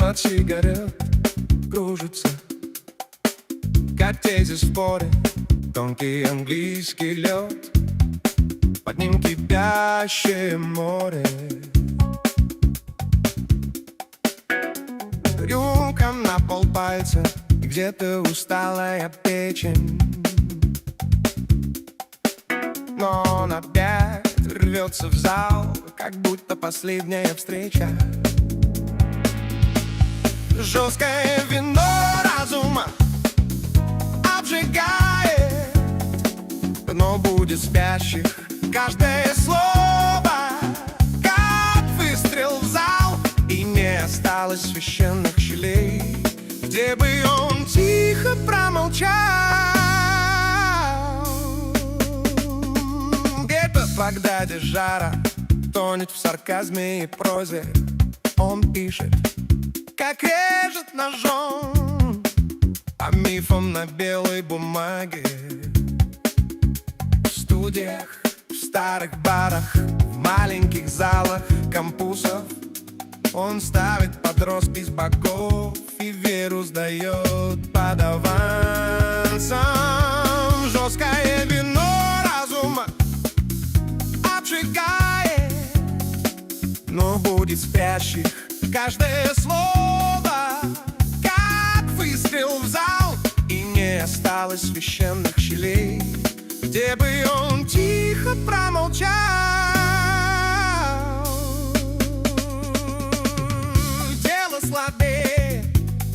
Дым от сигарет кружится, как тезис в споре. Тонкий английский лед, под ним кипящее море. Рюмка на полпальца, где-то усталая печень. Но он опять рвется в зал, как будто последняя встреча. Жесткое вино разума обжигает, но будет спящих каждое слово, как выстрел в зал. И не осталось священных щелей, где бы он тихо промолчал. Где-то в Багдаде жара тонет в сарказме и прозе. Он пишет, как режет ножом, по мифам на белой бумаге. В студиях, в старых барах, в маленьких залах кампусов он ставит под роспись богов и веру сдает под авансом. Жесткое вино разума обжигает, но будет спящих каждое слово, как выстрел в зал. И не осталось священных щелей, где бы он тихо промолчал. Дело слабее,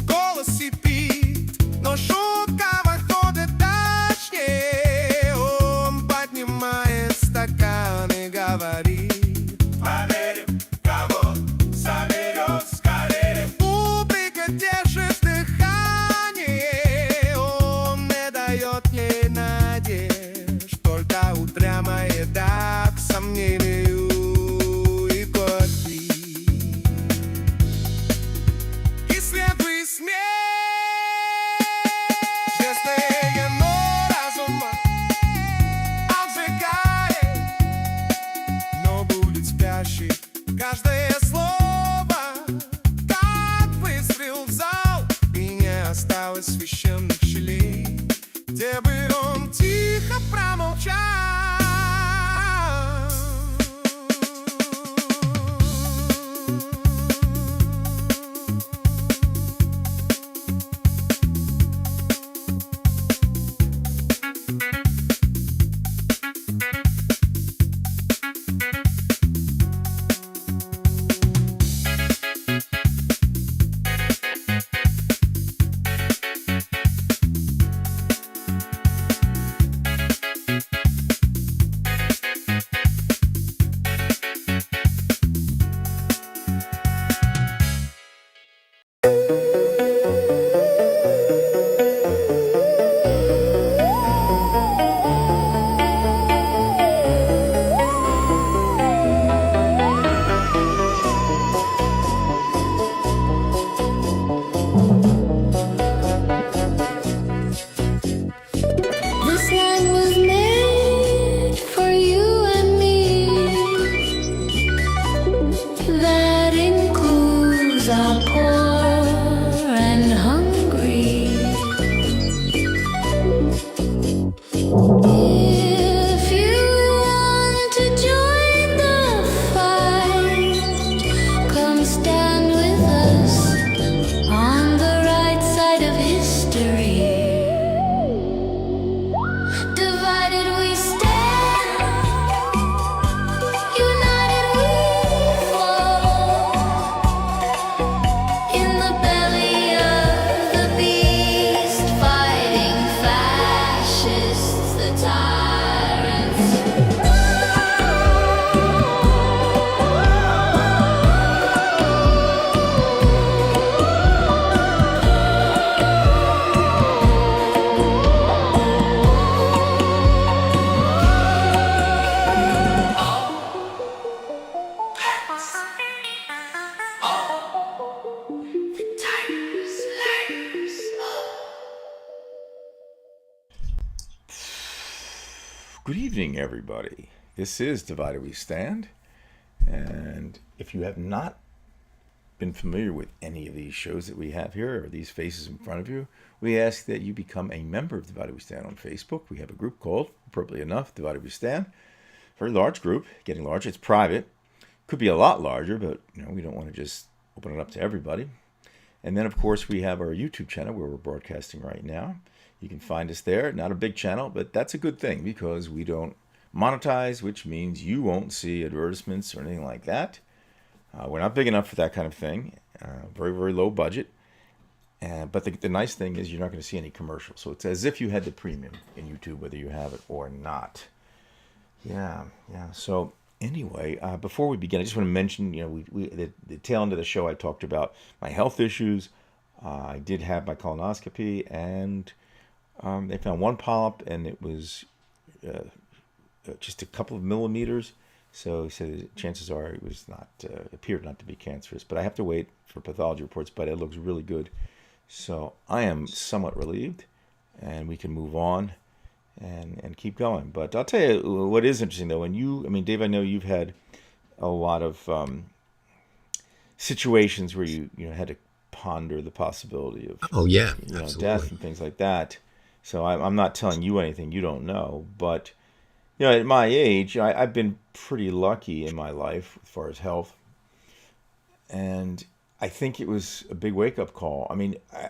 голос сипит, но шутка выходит точнее. Он поднимает стакан и говорит: поверим, кого соберет скорее. Публика держит дыхание, он не дает ей надежд, только упрямая да к сомнению и пути. И следуй смерть. Жестокое вино разума обжигает, но будет спящий каждое слово, как выстрел в зал. И не осталось священных щелей, где бы он тихо промолчал. This land was made for you and me. That includes our poor and hungry. If you want to join the fight, come stand with us on the right side of history. Divided we stand, united we fall. In the belly of the beast, fighting fascists, the tyrants. Good evening, everybody. This is Divided We Stand, and if you have not been familiar with any of these shows that we have here or these faces in front of you, we ask that you become a member of Divided We Stand on Facebook. We have a group called, appropriately enough, Divided We Stand. Very large group, getting larger. It's private. Could be a lot larger, but we don't want to just open it up to everybody. And then, of course, we have our YouTube channel where we're broadcasting right now. You can find us there. Not a big channel, but that's a good thing because we don't monetize, which means you won't see advertisements or anything like that. We're not big enough for that kind of thing. Very, very low budget. But the nice thing is you're not going to see any commercials. So it's as if you had the premium in YouTube, whether you have it or not. Yeah. So anyway, before we begin, I just want to mention, the tail end of the show, I talked about my health issues. I did have my colonoscopy, and they found one polyp, and it was just a couple of millimeters. So he said chances are it was not, appeared not to be cancerous. But I have to wait for pathology reports, but it looks really good. So I am somewhat relieved, and we can move on and keep going. But I'll tell you what is interesting, though. Dave, I know you've had a lot of situations where you had to ponder the possibility of death and things like that. So I'm not telling you anything you don't know, but at my age, I've been pretty lucky in my life as far as health, and I think it was a big wake-up call.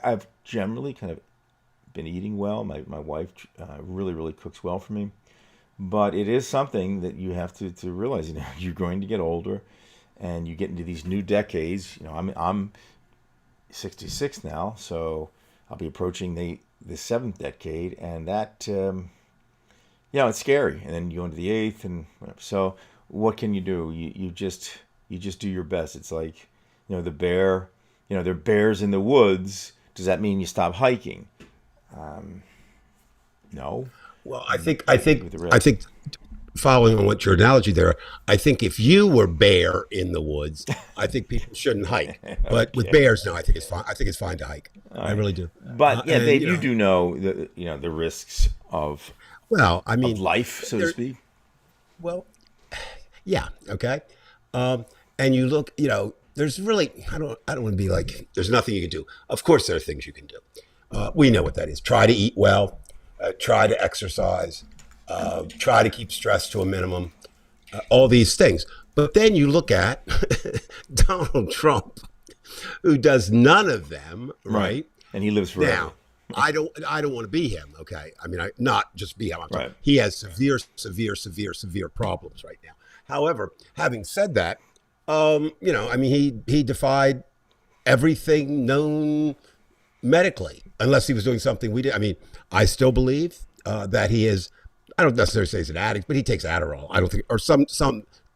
I've generally kind of been eating well. My wife really, really cooks well for me, but it is something that you have to realize. You're going to get older, and you get into these new decades. I'm 66 now, so I'll be approaching the seventh decade, and that. It's scary. And then you go into the eighth and whatever. So what can you do? You just do your best. It's like, the bear, there are bears in the woods. Does that mean you stop hiking? No. Well, I think following on what your analogy there, I think if you were bear in the woods, I think people shouldn't hike. But with bears, no, I think it's fine. I think it's fine to hike. I really do. But you do know the risks of of life, so to speak. Well, yeah, okay. And you look, there's really, I don't want to be like, there's nothing you can do. Of course, there are things you can do. We know what that is. Try to eat well, try to exercise, try to keep stress to a minimum, all these things. But then you look at Donald Trump, who does none of them, right? And he lives forever. Now, I don't want to be him, okay? Not just be him. Right. He has severe problems right now. However, having said that, he defied everything known medically, unless he was doing something we did. I still believe that he is. I don't necessarily say he's an addict, but he takes Adderall. I don't think, or some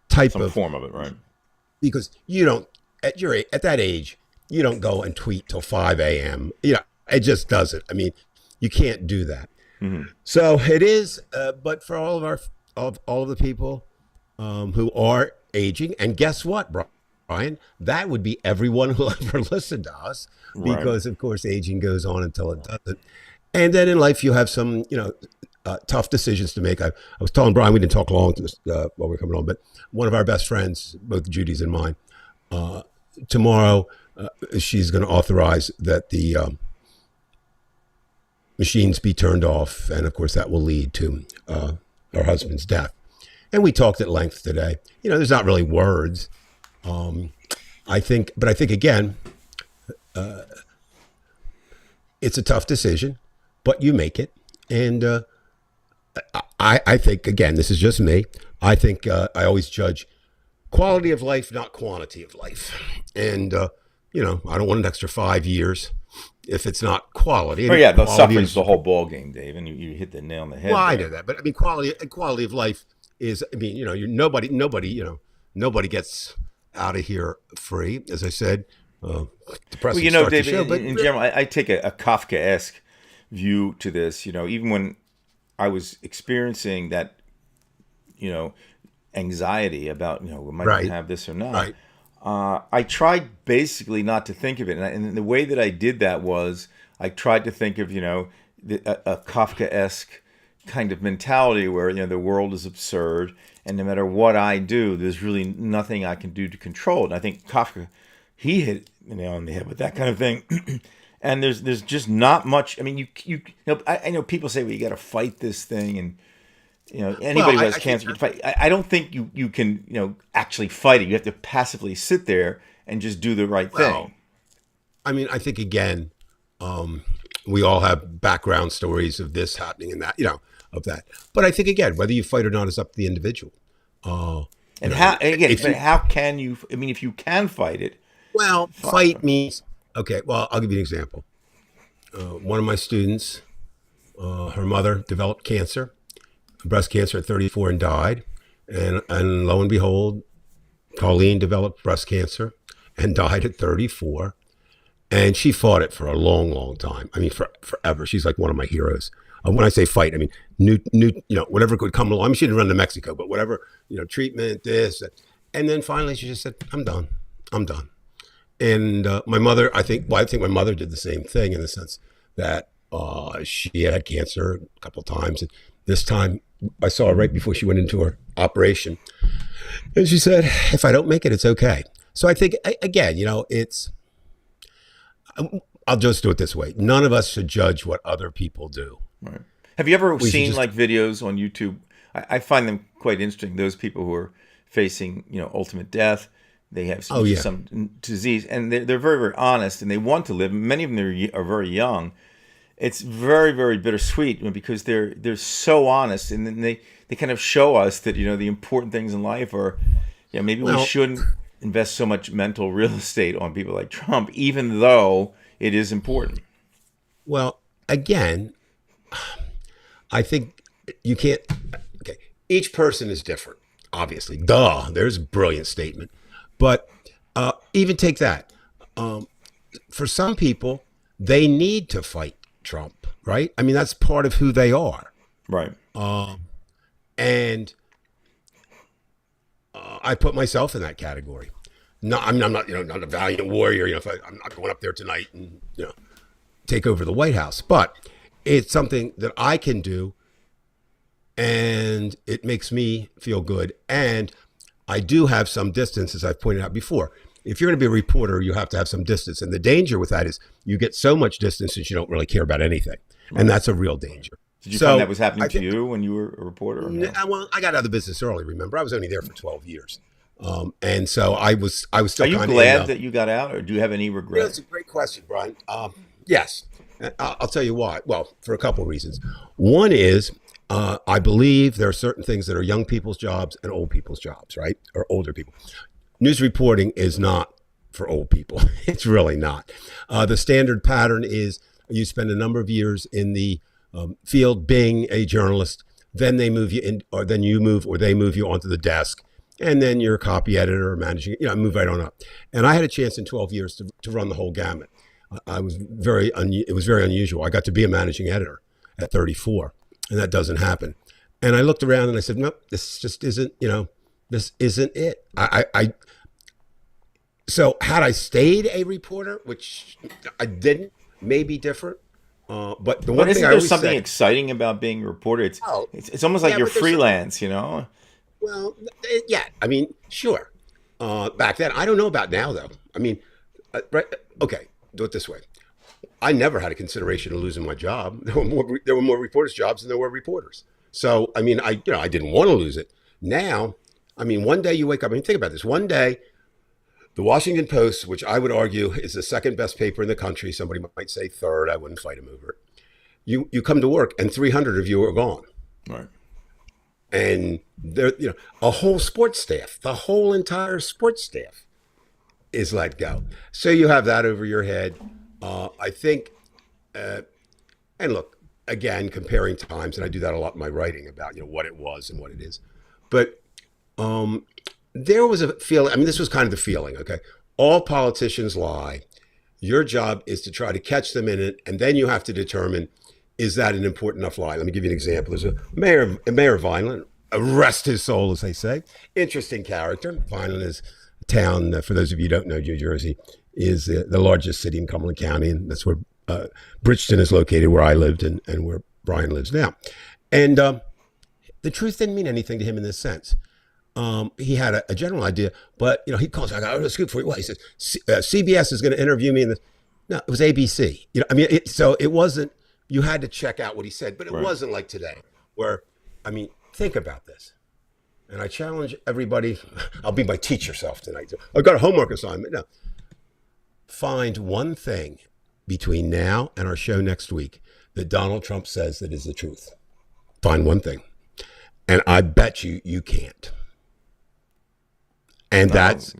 type of form of it, right? Because you don't at that age, you don't go and tweet till 5 a.m. It just doesn't. You can't do that. Mm-hmm. So it is. But for all of the people who are aging, and guess what, Brian? That would be everyone who'll ever listen to us, because of course aging goes on until it doesn't. And then in life you have some, tough decisions to make. I was telling Brian, we didn't talk long while we were coming on, but one of our best friends, both Judy's and mine, tomorrow she's going to authorize that the machines be turned off, and of course that will lead to her husband's death. And we talked at length today. There's not really words. I think again, it's a tough decision, but you make it. And I think, again, this is just me. I think I always judge quality of life, not quantity of life. And, I don't want an extra 5 years if it's not quality. Oh, yeah, the suffering's the whole ball game, Dave, and you hit the nail on the head. Well, I know that, but quality of life is, nobody gets out of here free, as I said. Depressing start Dave, to show, in general, I take a Kafkaesque view to this. Even when I was experiencing that, anxiety about, am I going to have this or not? Right. I tried basically not to think of it. And the way that I did that was I tried to think of, a Kafkaesque kind of mentality where, the world is absurd and no matter what I do, there's really nothing I can do to control it. And I think Kafka he hit the nail on the head with that kind of thing. And there's just not much. I mean, I know people say, well, you got to fight this thing, and anybody who has cancer can fight. I don't think you can actually fight it. You have to passively sit there and just do the right thing. I mean, I think again, we all have background stories of this happening and that, of that. But I think again, whether you fight or not is up to the individual. How can you? I mean, if you can fight it. Well, fight means, okay, well, I'll give you an example. One of my students, her mother developed cancer, breast cancer at 34 and died. And lo and behold, Colleen developed breast cancer and died at 34. And she fought it for a long, long time. I mean, forever. She's like one of my heroes. When I say fight, I mean, whatever could come along. I mean, she didn't run to Mexico, but whatever, treatment, this. And then finally she just said, I'm done. And my mother, I think my mother did the same thing in the sense that she had cancer a couple of times. And this time I saw her right before she went into her operation. And she said, if I don't make it, it's okay. So I think, again, I'll just do it this way. None of us should judge what other people do. Right. Have you ever seen like videos on YouTube? I find them quite interesting. Those people who are facing, ultimate death. They have some disease, and they're very, very honest, and they want to live. Many of them are very young. It's very, very bittersweet because they're so honest, and then they kind of show us that the important things in life are, maybe we shouldn't invest so much mental real estate on people like Trump, even though it is important. Well, again, I think you can't. Okay, each person is different. Obviously, there's a brilliant statement. But even take that. For some people, they need to fight Trump, right? I mean, that's part of who they are. Right. And I put myself in that category. No, I'm not, not a valiant warrior. I'm not going up there tonight and, take over the White House. But it's something that I can do, and it makes me feel good. And I do have some distance, as I've pointed out before. If you're going to be a reporter, you have to have some distance. And the danger with that is you get so much distance that you don't really care about anything. Right. And that's a real danger. Did you find that was happening to you when you were a reporter? Or no? Well, I got out of the business early, remember? I was only there for 12 years. And so I was still. Are you glad that you got out, or do you have any regret? That's a great question, Brian. Yes. I'll tell you why. Well, for a couple of reasons. One is, I believe there are certain things that are young people's jobs and old people's jobs, right? Or older people. News reporting is not for old people. It's really not. The standard pattern is you spend a number of years in the field being a journalist, then they move you in, or then you move, or they move you onto the desk, and then you're a copy editor or managing, move right on up. And I had a chance in 12 years to run the whole gamut. It was very unusual. I got to be a managing editor at 34. And that doesn't happen. And I looked around and I said, nope, this just isn't, this isn't it. So had I stayed a reporter, which I didn't, maybe different. But the one thing I always there's something say, exciting about being a reporter? It's almost like you're freelance, Well, yeah, I mean, sure. Back then, I don't know about now though. I mean, right? Okay, do it this way. I never had a consideration of losing my job. There were more reporters' jobs than there were reporters. So, I mean, I didn't want to lose it. Now, I mean, one day you wake up. I mean, think about this. One day, the Washington Post, which I would argue is the second best paper in the country, somebody might say third. I wouldn't fight him over it. You come to work and 300 of you are gone. Right. And there, a whole sports staff, the whole entire sports staff is let go. So you have that over your head. I think, and look, again, comparing times, and I do that a lot in my writing about, what it was and what it is. But there was a feeling, I mean, this was kind of the feeling, okay? All politicians lie. Your job is to try to catch them in it, and then you have to determine, is that an important enough lie? Let me give you an example. There's Mayor Vineland, rest his soul, as they say. Interesting character. Vineland is a town, for those of you who don't know New Jersey, is the largest city in Cumberland County, and that's where Bridgeton is located, where I lived and where Brian lives now. And the truth didn't mean anything to him in this sense. He had a general idea, but he calls. I got a scoop for you. Well, he says CBS is going to interview me in this. No, it was ABC. I mean, so it wasn't. You had to check out what he said, but it wasn't like today, where, I mean, think about this. And I challenge everybody. I'll be my teacher self tonight. I've got a homework assignment. No, find one thing between now and our show next week that Donald Trump says that is the truth. Find one thing, and I bet you can't. And that's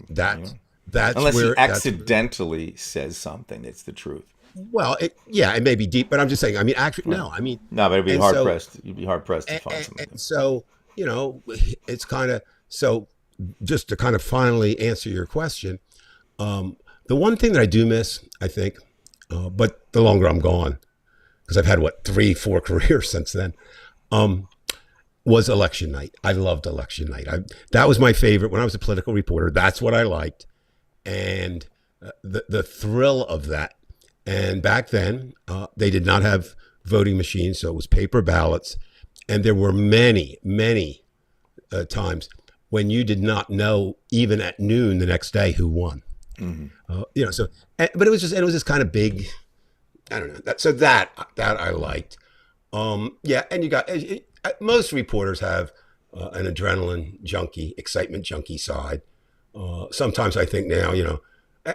unless where he accidentally says something that's the truth. Well, it may be deep, but I'm just saying. I mean, actually, no. I mean, No, but it'd be hard pressed. You'd be hard pressed to find something. and so it's kind of so. Just to kind of finally answer your question, the one thing that I do miss, I think, but the longer I'm gone, because I've had 3-4 careers since then, was election night. I loved election night. That was my favorite when I was a political reporter. That's what I liked, and the thrill of that. And back then, they did not have voting machines, so it was paper ballots, and there were many times when you did not know even at noon the next day who won. Mm-hmm. But it was just kind of big. I don't know. That I liked. And you got most reporters have an adrenaline junkie, excitement junkie side. Sometimes I think now,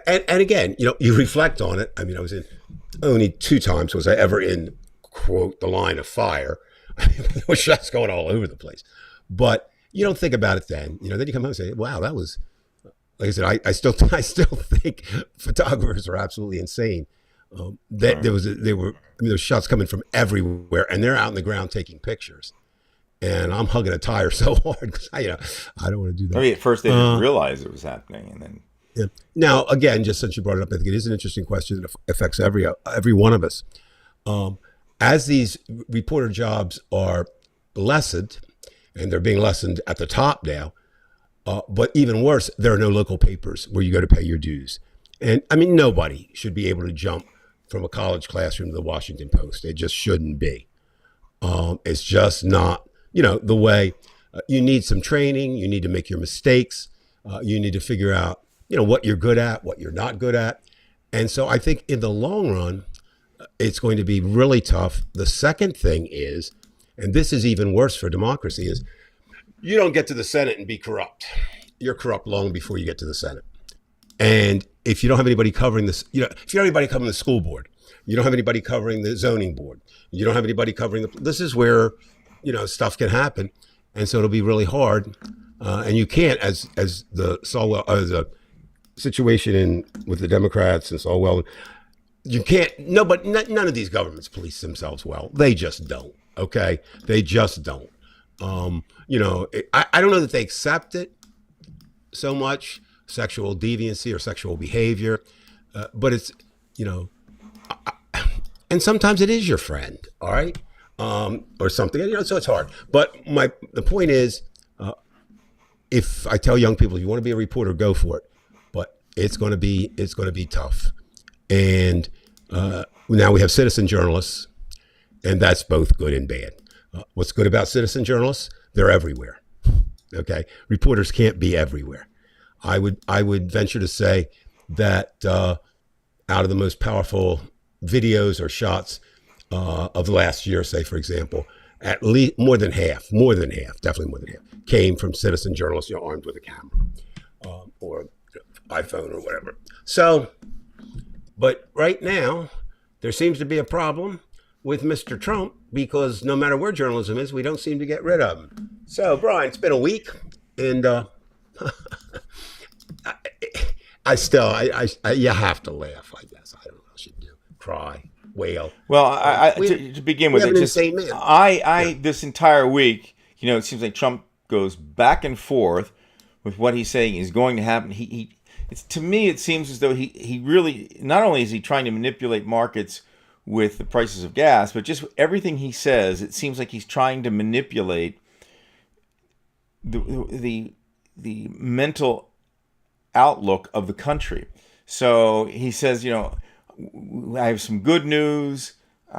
and again, you reflect on it. I mean, I was in only 2 times was I ever in, quote, the line of fire. I mean, there were shots going all over the place, but you don't think about it then. Then you come home and say, "Wow, that was." Like I said, I still think photographers are absolutely insane. There were shots coming from everywhere, and they're out in the ground taking pictures. And I'm hugging a tire so hard because I don't want to do that. I mean, at first they didn't realize it was happening, and then. Yeah. Now, again, just since you brought it up, I think it is an interesting question that affects every one of us. As these reporter jobs are lessened, and they're being lessened at the top now, but even worse, there are no local papers where you go to pay your dues. And I mean, nobody should be able to jump from a college classroom to the Washington Post. It just shouldn't be. It's just not, the way. You need some training. You need to make your mistakes. You need to figure out, what you're good at, what you're not good at. And so I think in the long run, it's going to be really tough. The second thing is, and this is even worse for democracy, is you don't get to the Senate and be corrupt. You're corrupt long before you get to the Senate. And if you don't have anybody covering this, if you don't have anybody covering the school board, you don't have anybody covering the zoning board, you don't have anybody covering this is where, stuff can happen. And so it'll be really hard. And you can't, as the situation with the Democrats and Swalwell, you can't, none of these governments police themselves well. They just don't. Okay. They just don't. I don't know that they accept it so much, sexual deviancy or sexual behavior, but it's, and sometimes it is your friend. All right. Or something, so it's hard. But the point is, if I tell young people, you want to be a reporter, go for it. But it's going to be tough. And now we have citizen journalists, and that's both good and bad. What's good about citizen journalists? They're everywhere. Okay, reporters can't be everywhere. I would venture to say that out of the most powerful videos or shots of the last year, say for example, at least more than half, definitely more than half, came from citizen journalists, armed with a camera or iPhone or whatever. So, but right now, there seems to be a problem with Mr. Trump because no matter where journalism is, we don't seem to get rid of him. So, Brian, it's been a week, and you have to laugh, I guess. I don't know what I should do. Cry, wail. Well, to begin with, this entire week, it seems like Trump goes back and forth with what he's saying is going to happen. To me, it seems as though he really, not only is he trying to manipulate markets with the prices of gas, but just everything he says, it seems like he's trying to manipulate the mental outlook of the country. So he says, I have some good news.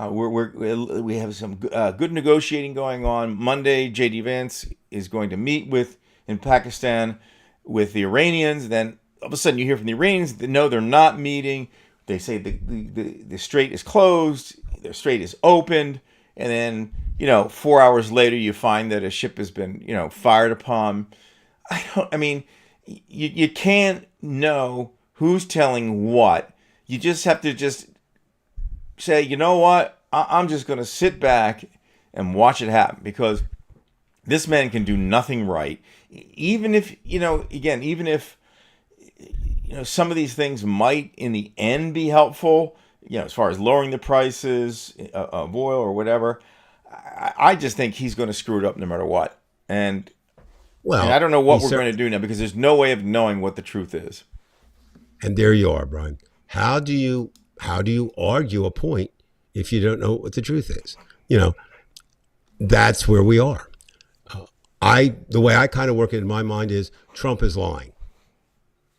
We have some good negotiating going on. Monday, J.D. Vance is going to meet with in Pakistan with the Iranians. Then all of a sudden you hear from the Iranians that no, they're not meeting. They say the strait is closed, the strait is opened, and then 4 hours later you find that a ship has been fired upon. You can't know who's telling what. You just have to just say, you know what, I'm just going to sit back and watch it happen, because this man can do nothing right. Even if, even if some of these things might in the end be helpful, as far as lowering the prices of oil or whatever, I just think he's going to screw it up no matter what. And I don't know what we're going to do now, because there's no way of knowing what the truth is. And there you are, Brian. How do you argue a point if you don't know what the truth is? That's where we are. The way I kind of work it in my mind is Trump is lying.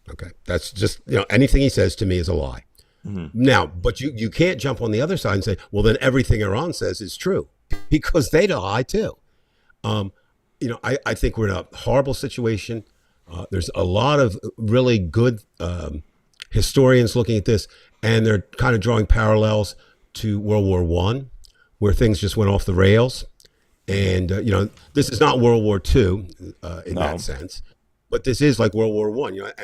Okay, that's just anything he says to me is a lie. Mm-hmm. Now, but you can't jump on the other side and say, well, then everything Iran says is true, because they lie too. I think we're in a horrible situation. There's a lot of really good historians looking at this, and they're kind of drawing parallels to World War I, where things just went off the rails. And, this is not World War II in that sense, but this is like World War I,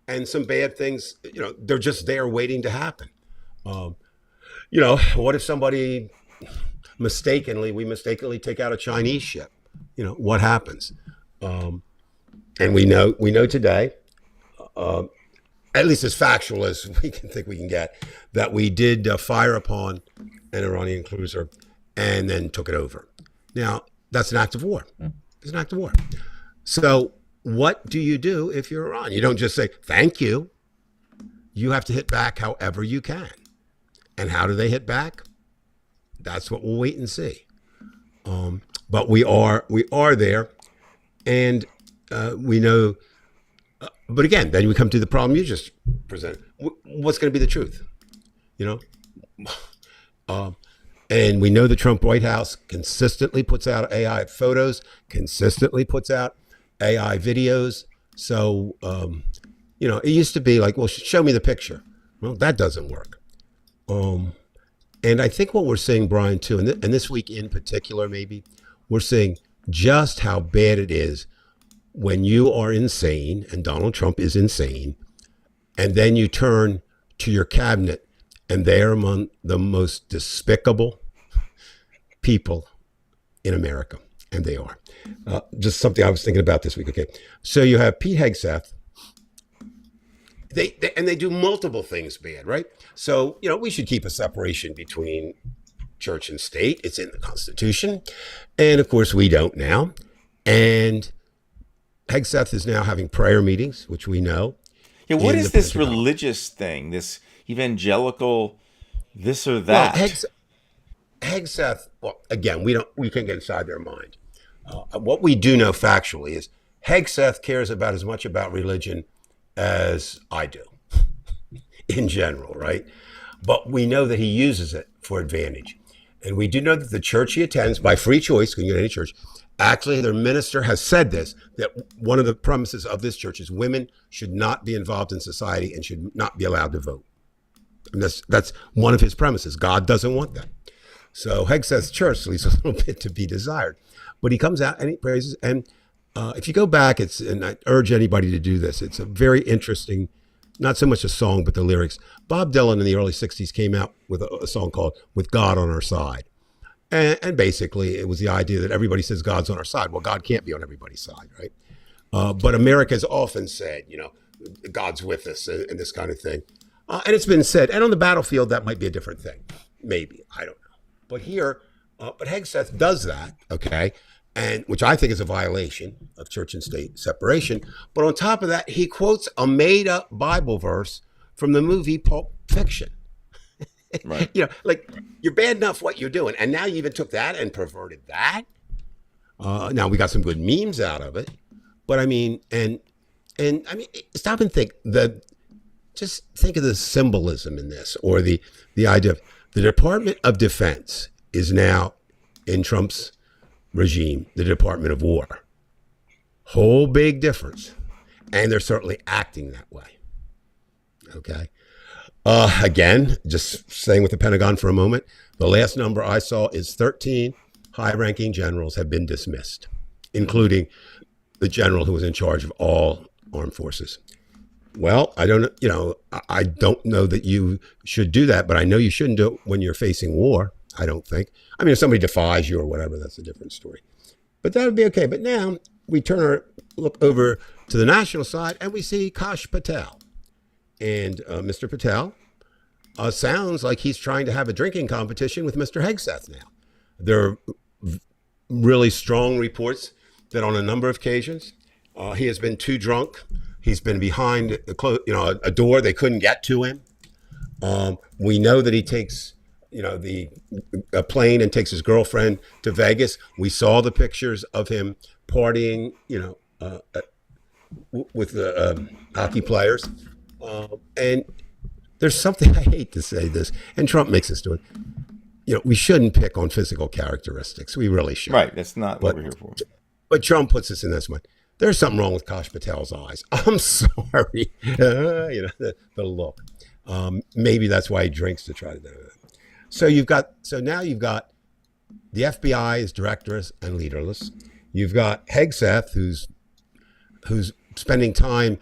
and some bad things, they're just there waiting to happen. What if somebody we mistakenly take out a Chinese ship? What happens? And we know today, at least as factual as we can get, that we did fire upon an Iranian cruiser and then took it over. Now, that's an act of war. It's an act of war. So what do you do if you're Iran? You don't just say, thank you. You have to hit back however you can. And how do they hit back? That's what we'll wait and see. But we are there, and we know. But again, then we come to the problem you just presented. What's going to be the truth? And we know the Trump White House consistently puts out AI photos, consistently puts out AI videos. So, it used to be like, well, show me the picture. Well, that doesn't work. And I think what we're seeing, Brian, too, and this week in particular, maybe, we're seeing just how bad it is when you are insane, and Donald Trump is insane, and then you turn to your cabinet, and they are among the most despicable people in America. And they are. Just something I was thinking about this week. Okay. So you have Pete Hegseth. They do multiple things bad, right? So, we should keep a separation between church and state. It's in the Constitution. And of course, we don't now. And Hegseth is now having prayer meetings, which we know. Yeah, what is this religious thing, this evangelical this or that? Well, Hegseth, well, again, we can't get inside their mind. What we do know factually is Hegseth cares about as much about religion as I do in general, right? But we know that he uses it for advantage. And we do know that the church he attends, by free choice, can go to any church, actually their minister has said this, that one of the premises of this church is women should not be involved in society and should not be allowed to vote. And that's one of his premises. God doesn't want that. So Hegseth's church leaves a little bit to be desired. But he comes out and he praises. And if you go back, and I urge anybody to do this, it's a very interesting, not so much a song, but the lyrics. Bob Dylan in the early 60s came out with a song called With God on Our Side. And basically, it was the idea that everybody says God's on our side. Well, God can't be on everybody's side, right? But America has often said, God's with us and this kind of thing. And it's been said, and on the battlefield, that might be a different thing. Maybe, I don't know. But here, but Hegseth does that, okay? And which I think is a violation of church and state separation. But on top of that, he quotes a made-up Bible verse from the movie Pulp Fiction. Right. Like, you're bad enough what you're doing, and now you even took that and perverted that. Now we got some good memes out of it, but I mean, and I mean, stop and think. Just think of the symbolism in this, or the idea of the Department of Defense is now in Trump's regime, the Department of War. Whole big difference. And they're certainly acting that way. Okay. Again, just staying with the Pentagon for a moment, the last number I saw is 13 high-ranking generals have been dismissed, including the general who was in charge of all armed forces. Well, I don't know that you should do that, but I know you shouldn't do it when you're facing war, I don't think. I mean, if somebody defies you or whatever, that's a different story. But that would be okay. But now we turn our look over to the national side and we see Kash Patel. And Mr. Patel sounds like he's trying to have a drinking competition with Mr. Hegseth now. There are really strong reports that on a number of occasions he has been too drunk. He's been behind a door they couldn't get to him. We know that he takes a plane and takes his girlfriend to Vegas. We saw the pictures of him partying, with the hockey players. And there's something, I hate to say this, and Trump makes us do it. We shouldn't pick on physical characteristics. We really should. Right. That's not what we're here for. But Trump puts us in this one. There's something wrong with Kash Patel's eyes. I'm sorry. The look. Maybe that's why he drinks to try to do it. So now you've got the FBI is directorless and leaderless. You've got Hegseth, who's spending time,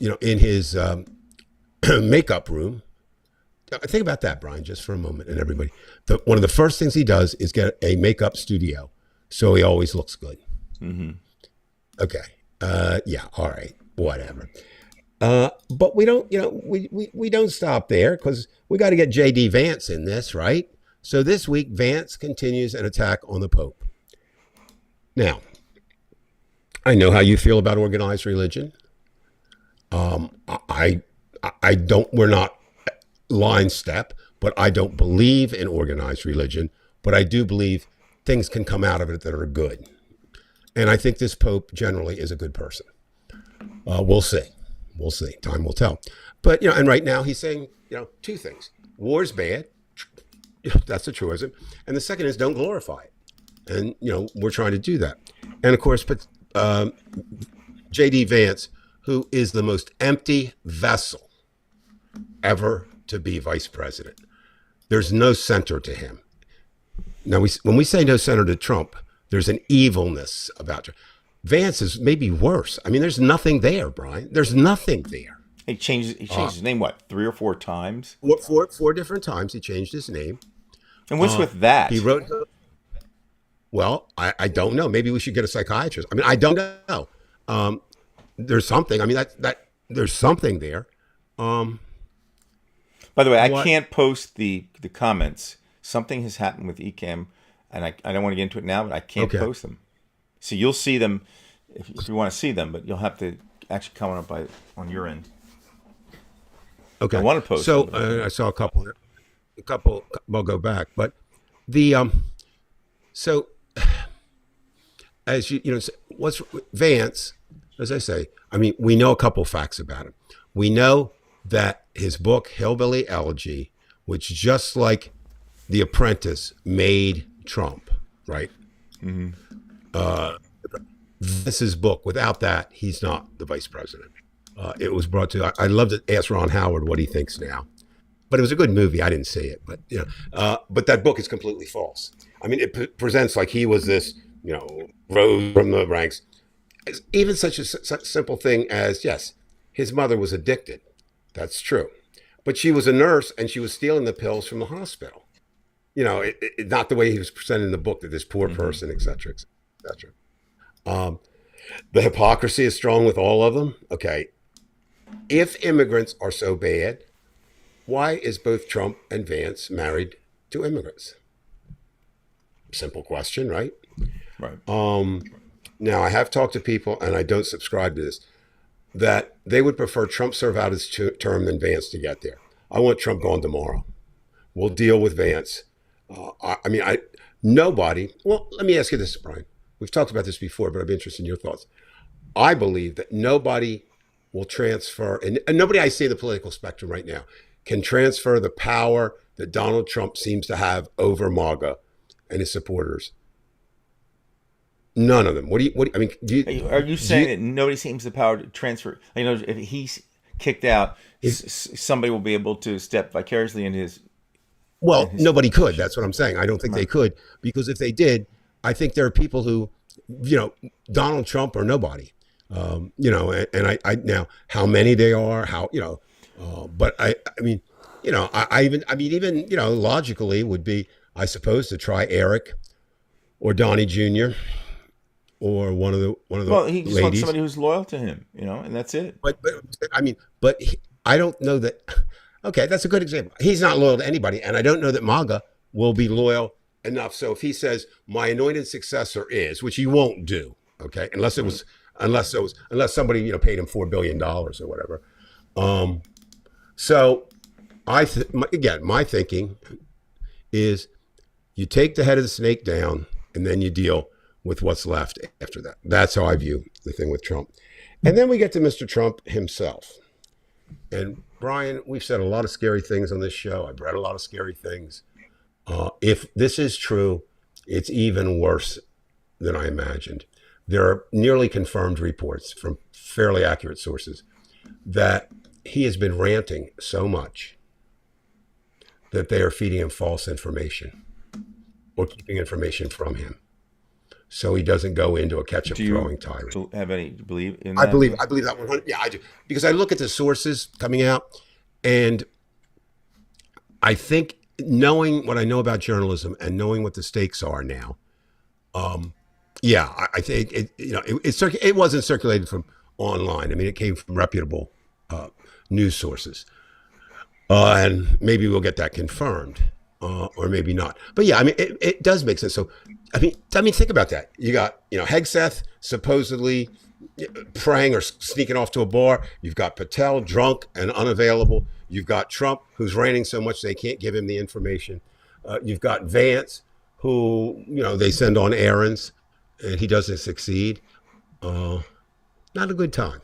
in his makeup room. Think about that, Brian, just for a moment, and everybody. One of the first things he does is get a makeup studio, so he always looks good. Mm-hmm. Okay. Yeah. All right. Whatever. But we don't, we don't stop there because we got to get J.D. Vance in this, right? So this week, Vance continues an attack on the Pope. Now, I know how you feel about organized religion. We're not line step, but I don't believe in organized religion, but I do believe things can come out of it that are good. And I think this Pope generally is a good person. We'll see. We'll see. Time will tell. But, and right now he's saying, two things. War's bad. That's a truism. And the second is don't glorify it. And, we're trying to do that. And of course, J.D. Vance, who is the most empty vessel ever to be vice president. There's no center to him. Now, when we say no center to Trump, there's an evilness about Trump. Vance is maybe worse. I mean, there's nothing there, Brian. There's nothing there. He changed his name, what, 3 or 4 times? Four different times he changed his name. And what's with that? He wrote, well, I don't know. Maybe we should get a psychiatrist. I mean, I don't know. There's something. I mean, that there's something there. By the way, I can't post the comments. Something has happened with Ecamm, and I don't want to get into it now, but I can't post them. So you'll see them if you want to see them, but you'll have to actually comment on your end. Okay. I want to post. So I saw a couple. We'll go back, but so as what's Vance? As I say, I mean, we know a couple facts about him. We know that his book Hillbilly Elegy, which just like The Apprentice made Trump, right? Mm-hmm. This is book. Without that, he's not the vice president. It was brought to. I'd love to ask Ron Howard what he thinks now, but it was a good movie. I didn't see it, but but that book is completely false. I mean, it presents like he was this, rose from the ranks. Even such simple thing as, yes, his mother was addicted. That's true, but she was a nurse and she was stealing the pills from the hospital. Not the way he was presented in the book, that this poor person, et cetera, et cetera. The hypocrisy is strong with all of them. Okay. If immigrants are so bad, why is both Trump and Vance married to immigrants? Simple question, right? Right. Now, I have talked to people, and I don't subscribe to this, that they would prefer Trump serve out his term than Vance to get there. I want Trump gone tomorrow. We'll deal with Vance. Nobody. Well, let me ask you this, Brian. We've talked about this before, but I'd be interested in your thoughts. I believe that nobody will transfer, and nobody I see in the political spectrum right now can transfer the power that Donald Trump seems to have over MAGA and his supporters None of them. I mean, Are you saying that nobody seems the power to transfer? You know, if he's kicked out, somebody will be able to step vicariously into his. well, nobody could. That's what I'm saying. I don't think they could, because if they did, I think there are people who, Donald Trump or nobody, and I now how many they are, but I mean, even logically would be, I suppose, to try Eric or Donnie Jr. or one of the Well, he just wants ladies. somebody who's loyal to him, and that's it. But I don't know that. Okay, that's a good example. He's not loyal to anybody, and I don't know that MAGA will be loyal enough. So if he says my anointed successor is, which he won't do, okay, unless somebody paid him $4 billion or whatever. So again, my thinking is you take the head of the snake down, and then you deal with what's left after that. That's how I view the thing with Trump. And then we get to Mr. Trump himself. And Brian, we've said a lot of scary things on this show. I've read a lot of scary things. If this is true, it's even worse than I imagined. There are nearly confirmed reports from fairly accurate sources that he has been ranting so much that they are feeding him false information or keeping information from him, so he doesn't go into a ketchup throwing tirade. Do you have any believe in I that? believe that 100. Yeah, I do, because I look at the sources coming out, and I think, knowing what I know about journalism and knowing what the stakes are now, I think it wasn't circulated from online. I mean, it came from reputable news sources, and maybe we'll get that confirmed, or maybe not. But yeah, I mean, it does make sense. So, I mean, think about that. You got Hegseth supposedly praying or sneaking off to a bar. You've got Patel drunk and unavailable. You've got Trump, who's ranting so much they can't give him the information. You've got Vance, who they send on errands, and he doesn't succeed. Not a good time.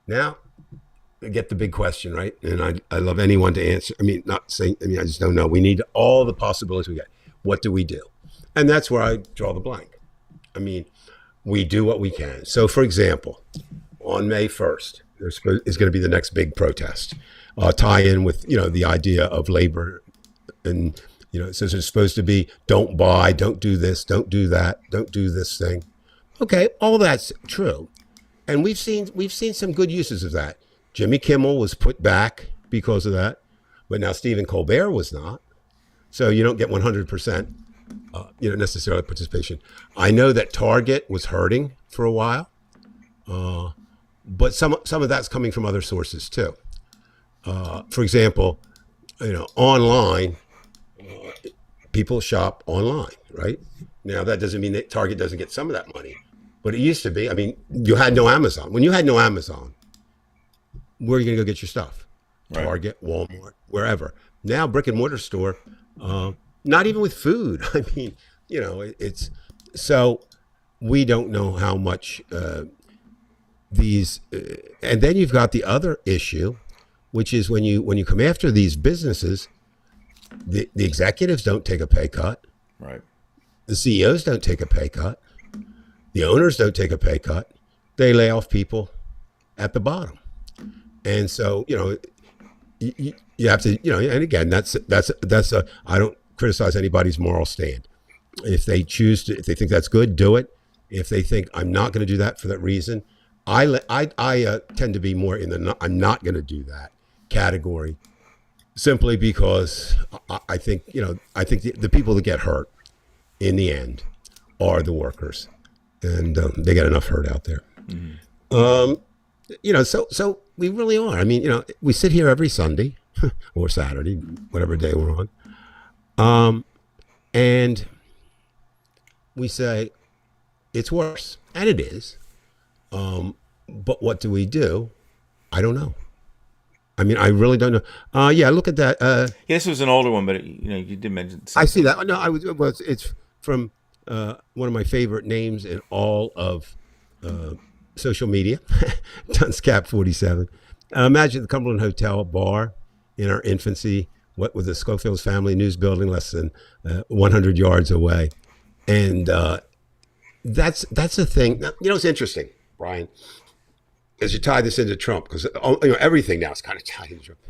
Now, we get the big question, right? And I love anyone to answer. I mean, not saying. I mean, I just don't know. We need all the possibilities we get. What do we do? And that's where I draw the blank. I mean, we do what we can. So, for example, on May 1st, there's going to be the next big protest. Tie in with the idea of labor, and it says it's supposed to be don't buy, don't do this, don't do that, don't do this thing. Okay, all that's true, and we've seen some good uses of that. Jimmy Kimmel was put back because of that, but now Stephen Colbert was not. So you don't get 100%, necessarily participation. I know that Target was hurting for a while, but some of that's coming from other sources too. For example, online, people shop online, right? Now that doesn't mean that Target doesn't get some of that money, but it used to be. I mean, you had no Amazon. When you had no Amazon, where are you going to go get your stuff? Right. Target, Walmart, wherever. Now, brick and mortar store, not even with food. I mean, it's so we don't know how much these. And then you've got the other issue, which is when you come after these businesses, the executives don't take a pay cut. Right. The CEOs don't take a pay cut. The owners don't take a pay cut. They lay off people at the bottom. And so, you have to, and again, that's I don't criticize anybody's moral stand. If they choose to, if they think that's good, do it. If they think I'm not going to do that for that reason, I tend to be more in the I'm not going to do that category, simply because I think the people that get hurt in the end are the workers, and they get enough hurt out there. Mm-hmm. So we really are. I mean, we sit here every Sunday or Saturday, whatever day we're on, and we say it's worse, and it is. But what do we do? I don't know. I mean, I really don't know. Look at that. This was an older one, but you did mention something. I see that. No, it's from one of my favorite names in all of social media, Dunscap 47. Imagine the Cumberland Hotel bar in our infancy, what with the Schofield's Family News building less than 100 yards away. And that's the thing. Now, you know, it's interesting, Brian, as you tie this into Trump, because everything now is kind of tied into Trump.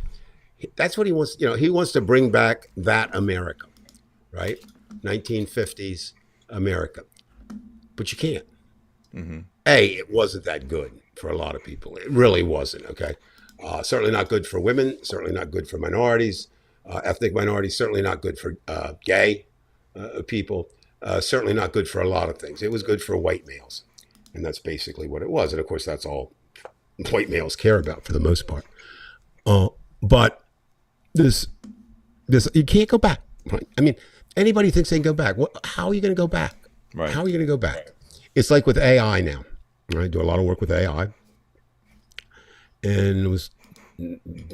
That's what he wants. You know, he wants to bring back that America, right? 1950s America, but you can't. It wasn't that good for a lot of people. It really wasn't. Okay, certainly not good for women. Certainly not good for minorities, ethnic minorities. Certainly not good for gay people. Certainly not good for a lot of things. It was good for white males, and that's basically what it was. And of course, that's all white males care about for the most part. But this you can't go back. Right? I mean, anybody thinks they can go back. How are you going to go back? Right. How are you going to go back? It's like with AI now. I do a lot of work with AI, and was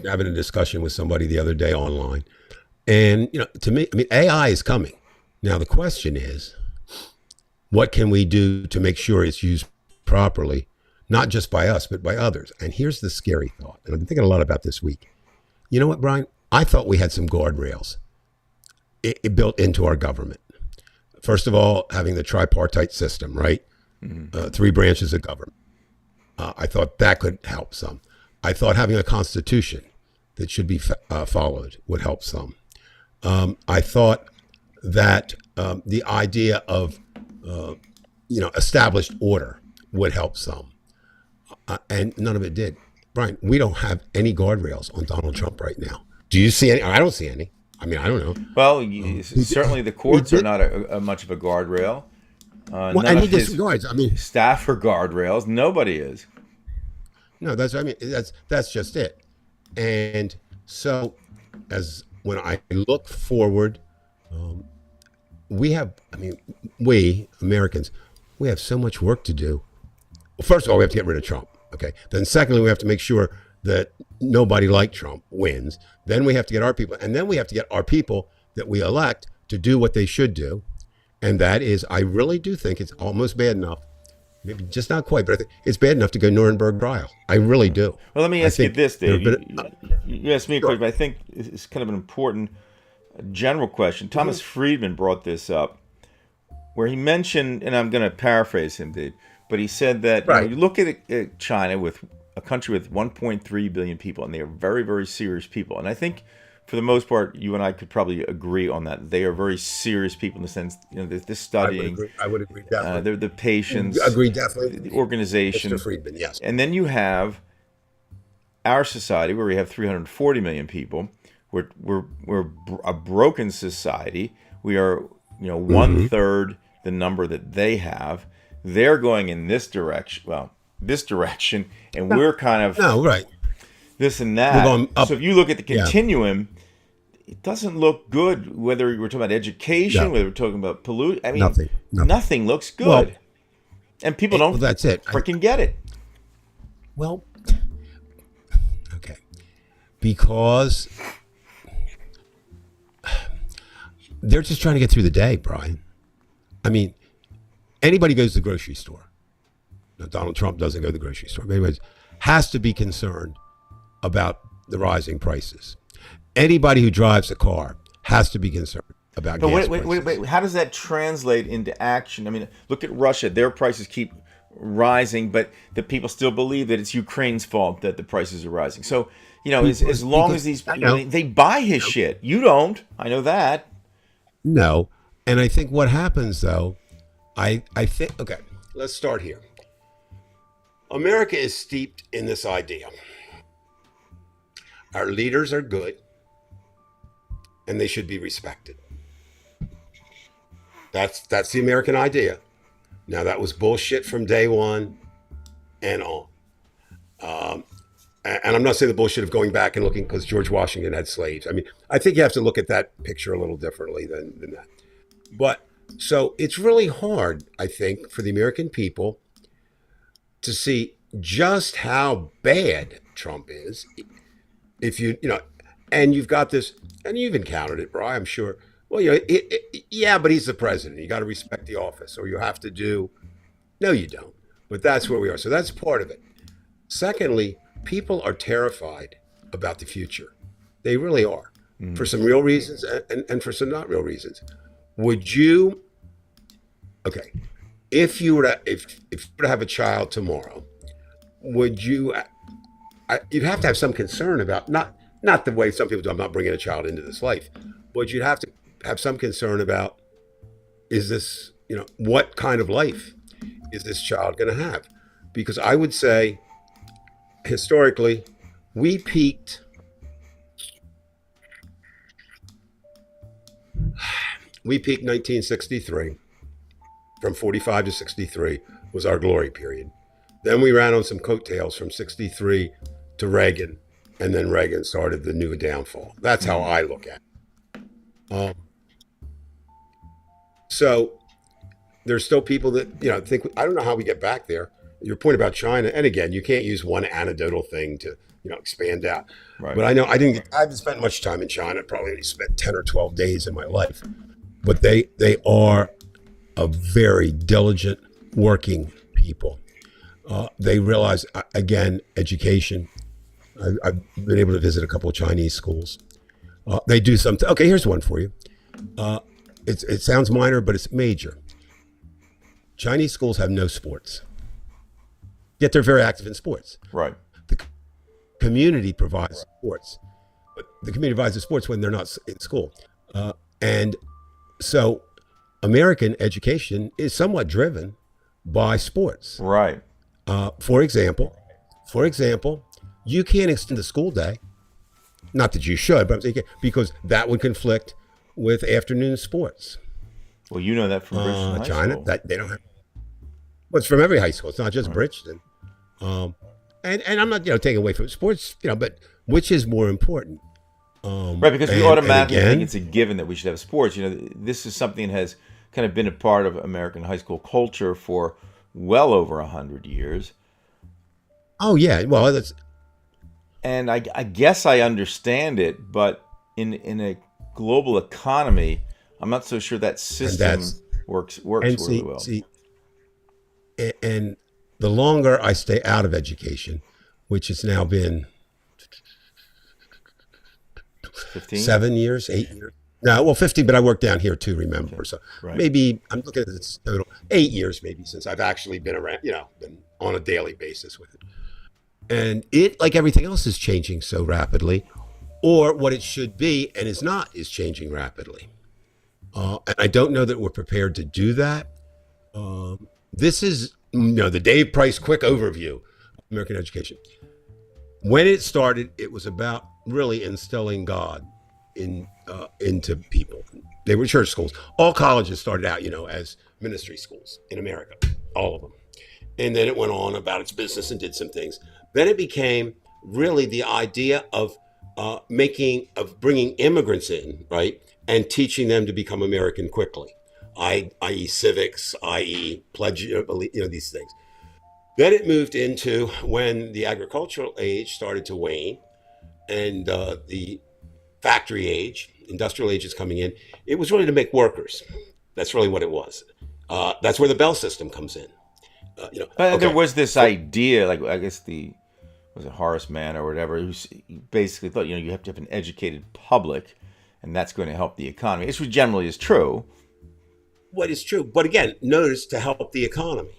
having a discussion with somebody the other day online. And to me, I mean, AI is coming. Now the question is, what can we do to make sure it's used properly, not just by us but by others? And here's the scary thought, and I've been thinking a lot about this week. You know what, Brian? I thought we had some guardrails it built into our government. First of all, having the tripartite system, right? 3 branches of government. I thought that could help some. I thought having a constitution that should be followed would help some. I thought that the idea of established order would help some, and none of it did. Brian, we don't have any guardrails on Donald Trump right now. Do you see any? I don't see any. I mean, I don't know. Well, certainly the courts are not a much of a guardrail. Well, and he disregards. I mean, staff are guardrails. Nobody is. No, that's just it. And so, when I look forward, we Americans, we have so much work to do. Well, first of all, we have to get rid of Trump. Okay. Then secondly, we have to make sure that nobody like Trump wins. Then we have to get our people, and then we have to get our people that we elect to do what they should do. And that is, I really do think it's almost bad enough, maybe just not quite, but I think it's bad enough to go Nuremberg trial. I really do. Well, let me ask you this, Dave. You asked me a Sure. question, but I think it's kind of an important general question. Thomas Friedman brought this up, where he mentioned, and I'm going to paraphrase him, Dave, but he said that you look at China, with a country with 1.3 billion people, and they are very, very serious people. And I think, for the most part, you and I could probably agree on that. They are very serious people in the sense, they're studying. I would agree definitely. They're the patients. Agree definitely. The organization. Mr. Friedman, yes. And then you have our society, where we have 340 million people. We're a broken society. We are, 1/3 the number that they have. They're going in this direction. Well, this direction, and we're kind of this and that. We're going up. So if you look at the continuum, it doesn't look good. Whether we're talking about education, whether we're talking about pollution, I mean, nothing looks good, well, and people don't. Well, that's it. Freaking get it. Well, okay, because they're just trying to get through the day, Brian. I mean, anybody goes to the grocery store. Now, Donald Trump doesn't go to the grocery store, but anyways, has to be concerned about the rising prices. Anybody who drives a car has to be concerned about gas prices. Wait. How does that translate into action? I mean, look at Russia. Their prices keep rising, but the people still believe that it's Ukraine's fault that the prices are rising. So, as long as these, they buy his shit. You don't. I know that. No. And I think what happens, though, I think, okay, let's start here. America is steeped in this idea. Our leaders are good, and they should be respected. That's the American idea. Now, that was bullshit from day one and on. And I'm not saying the bullshit of going back and looking because George Washington had slaves. I mean, I think you have to look at that picture a little differently than that. But so it's really hard, I think, for the American people to see just how bad Trump is. If and you've got this, and you've encountered it, bro, I'm sure. Well, but he's the president. You got to respect the office, or you have to do. No, you don't. But that's where we are. So that's part of it. Secondly, people are terrified about the future. They really are, for some real reasons and for some not real reasons. Would you? Okay, if you were to if you were to have a child tomorrow, would you? You'd have to have some concern about not the way some people do. I'm not bringing a child into this life, but you'd have to have some concern about, is this, what kind of life is this child going to have? Because I would say historically, we peaked. We peaked 1963. From 45 to 63 was our glory period. Then we ran on some coattails from 63 to Reagan, and then Reagan started the new downfall. That's how I look at it. So there's still people that think, I don't know how we get back there. Your point about China, and again, you can't use one anecdotal thing to expand out. Right. But I know I haven't spent much time in China. Probably only spent 10 or 12 days in my life. But they are a very diligent working people. They realize, again, education. I've been able to visit a couple of Chinese schools. They do something. Okay, here's one for you. It sounds minor, but it's major. Chinese schools have no sports, yet they're very active in sports. Right. The community provides sports, but the community provides the sports when they're not in school. And so American education is somewhat driven by sports. Right. For example, you can't extend the school day. Not that you should, but I'm saying because that would conflict with afternoon sports. Well, you know that from Bridgeton High China, School. that they don't have. Well, it's from every high school. It's not just Bridgeton. And I'm not taking away from sports, but which is more important? Right, because we automatically think it's a given that we should have sports. This is something that has kind of been a part of American high school culture for well over 100 years. Oh yeah, well that's. And I guess I understand it, but in a global economy, I'm not so sure that system works really well. And the longer I stay out of education, which has now been 15? 7 years, 8 years. No, well, 15, but I work down here too, remember. Okay. So maybe I'm looking at this total 8 years maybe since I've actually been around, been on a daily basis with it. And it, like everything else, is changing so rapidly, or what it should be and is not, is changing rapidly. And I don't know that we're prepared to do that. This is, the Dave Price quick overview of American education. When it started, it was about really instilling God into people. They were church schools. All colleges started out, as ministry schools in America, all of them. And then it went on about its business and did some things. Then it became really the idea of bringing immigrants in, right, and teaching them to become American quickly, i.e. civics, i.e. pledge, these things. Then it moved into when the agricultural age started to wane and the factory age, industrial age is coming in. It was really to make workers. That's really what it was. That's where the Bell system comes in. But there was this idea, like I guess was it Horace Mann or whatever, who basically thought, you have to have an educated public, and that's going to help the economy. This generally is true. What is true, but again, notice to help the economy.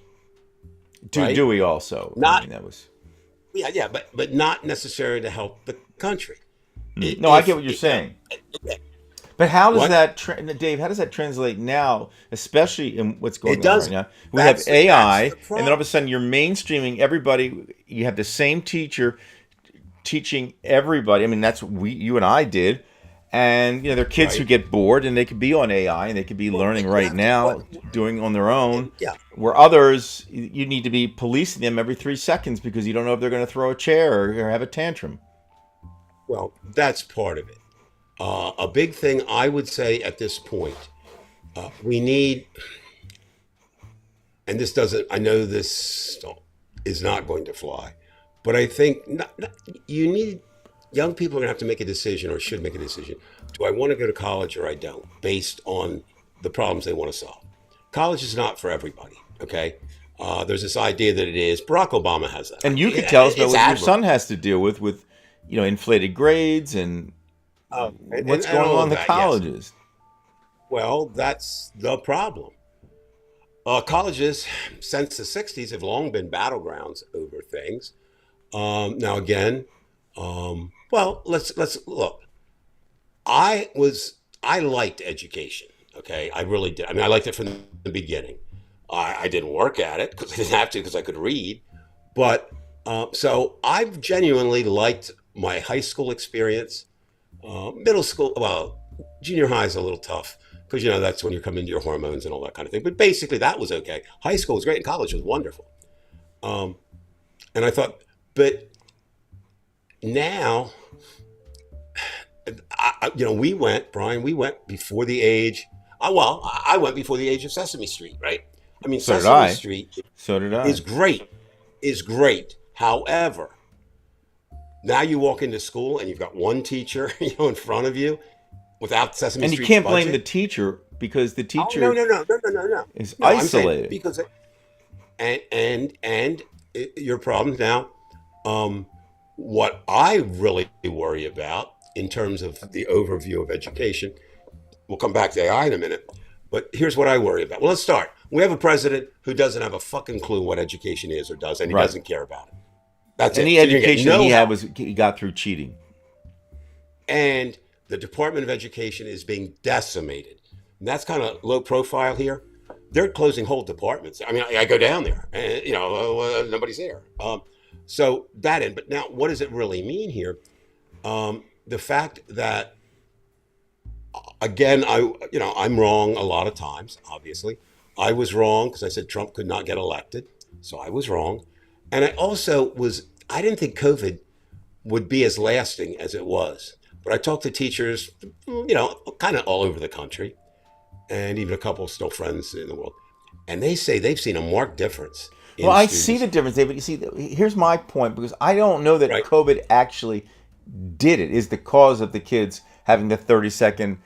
Right? Dewey also. Not, that was. Yeah, but not necessarily to help the country. No, I get what you're saying. But how does that, Dave? How does that translate now, especially in what's going on right now? We have AI, and then all of a sudden you're mainstreaming everybody. You have the same teacher teaching everybody. I mean, that's what you and I did, and there are kids who get bored, and they could be on AI, and they could be learning now, doing on their own. Yeah. Where others, you need to be policing them every 3 seconds because you don't know if they're going to throw a chair or have a tantrum. Well, that's part of it. A big thing I would say at this point, we need, and I know this is not going to fly, but I think young people are going to have to make a decision, or should make a decision. Do I want to go to college or I don't, based on the problems they want to solve? College is not for everybody, okay? There's this idea that it is. Barack Obama has that. And you could tell us about what your son has to deal with inflated grades and what's going on in the colleges. Yes. Well, that's the problem. Colleges since the 60s have long been battlegrounds over things. Now again, let's look. I liked education. Okay, I really did. I mean, I liked it from the beginning. I didn't work at it because I didn't have to because I could read. But so I've genuinely liked my high school experience. Middle school, well, junior high is a little tough because that's when you're coming into your hormones and all that kind of thing. But basically, that was okay. High school was great, and college was wonderful. And I thought, but now, Brian, we went before the age. I went before the age of Sesame Street, right? I mean, So did Sesame I. Street So did I. is great. However, now you walk into school and you've got one teacher, in front of you without Sesame And Street. you can't blame the teacher because the Oh, teacher no. is No, I'm saying isolated. because your problem now. What I really worry about in terms of the overview of education, we'll come back to AI in a minute. But here's what I worry about. Well, let's start. We have a president who doesn't have a fucking clue what education is or does, and he Right. doesn't care about it. That's Any it. So you get education no he had help. he got through cheating. And the Department of Education is being decimated. And that's kind of low profile here. They're closing whole departments. I mean, I go down there and, nobody's there. So that end. But now, what does it really mean here? The fact that, again, I'm wrong a lot of times, obviously. I was wrong because I said Trump could not get elected. So I was wrong. And I didn't think COVID would be as lasting as it was. But I talked to teachers, kind of all over the country, and even a couple still friends in the world. And they say they've seen a marked difference. in Well, I students. see the difference, David. You see, here's my point because I don't know that Right. COVID actually did it. Is the cause of the kids having the 30-second,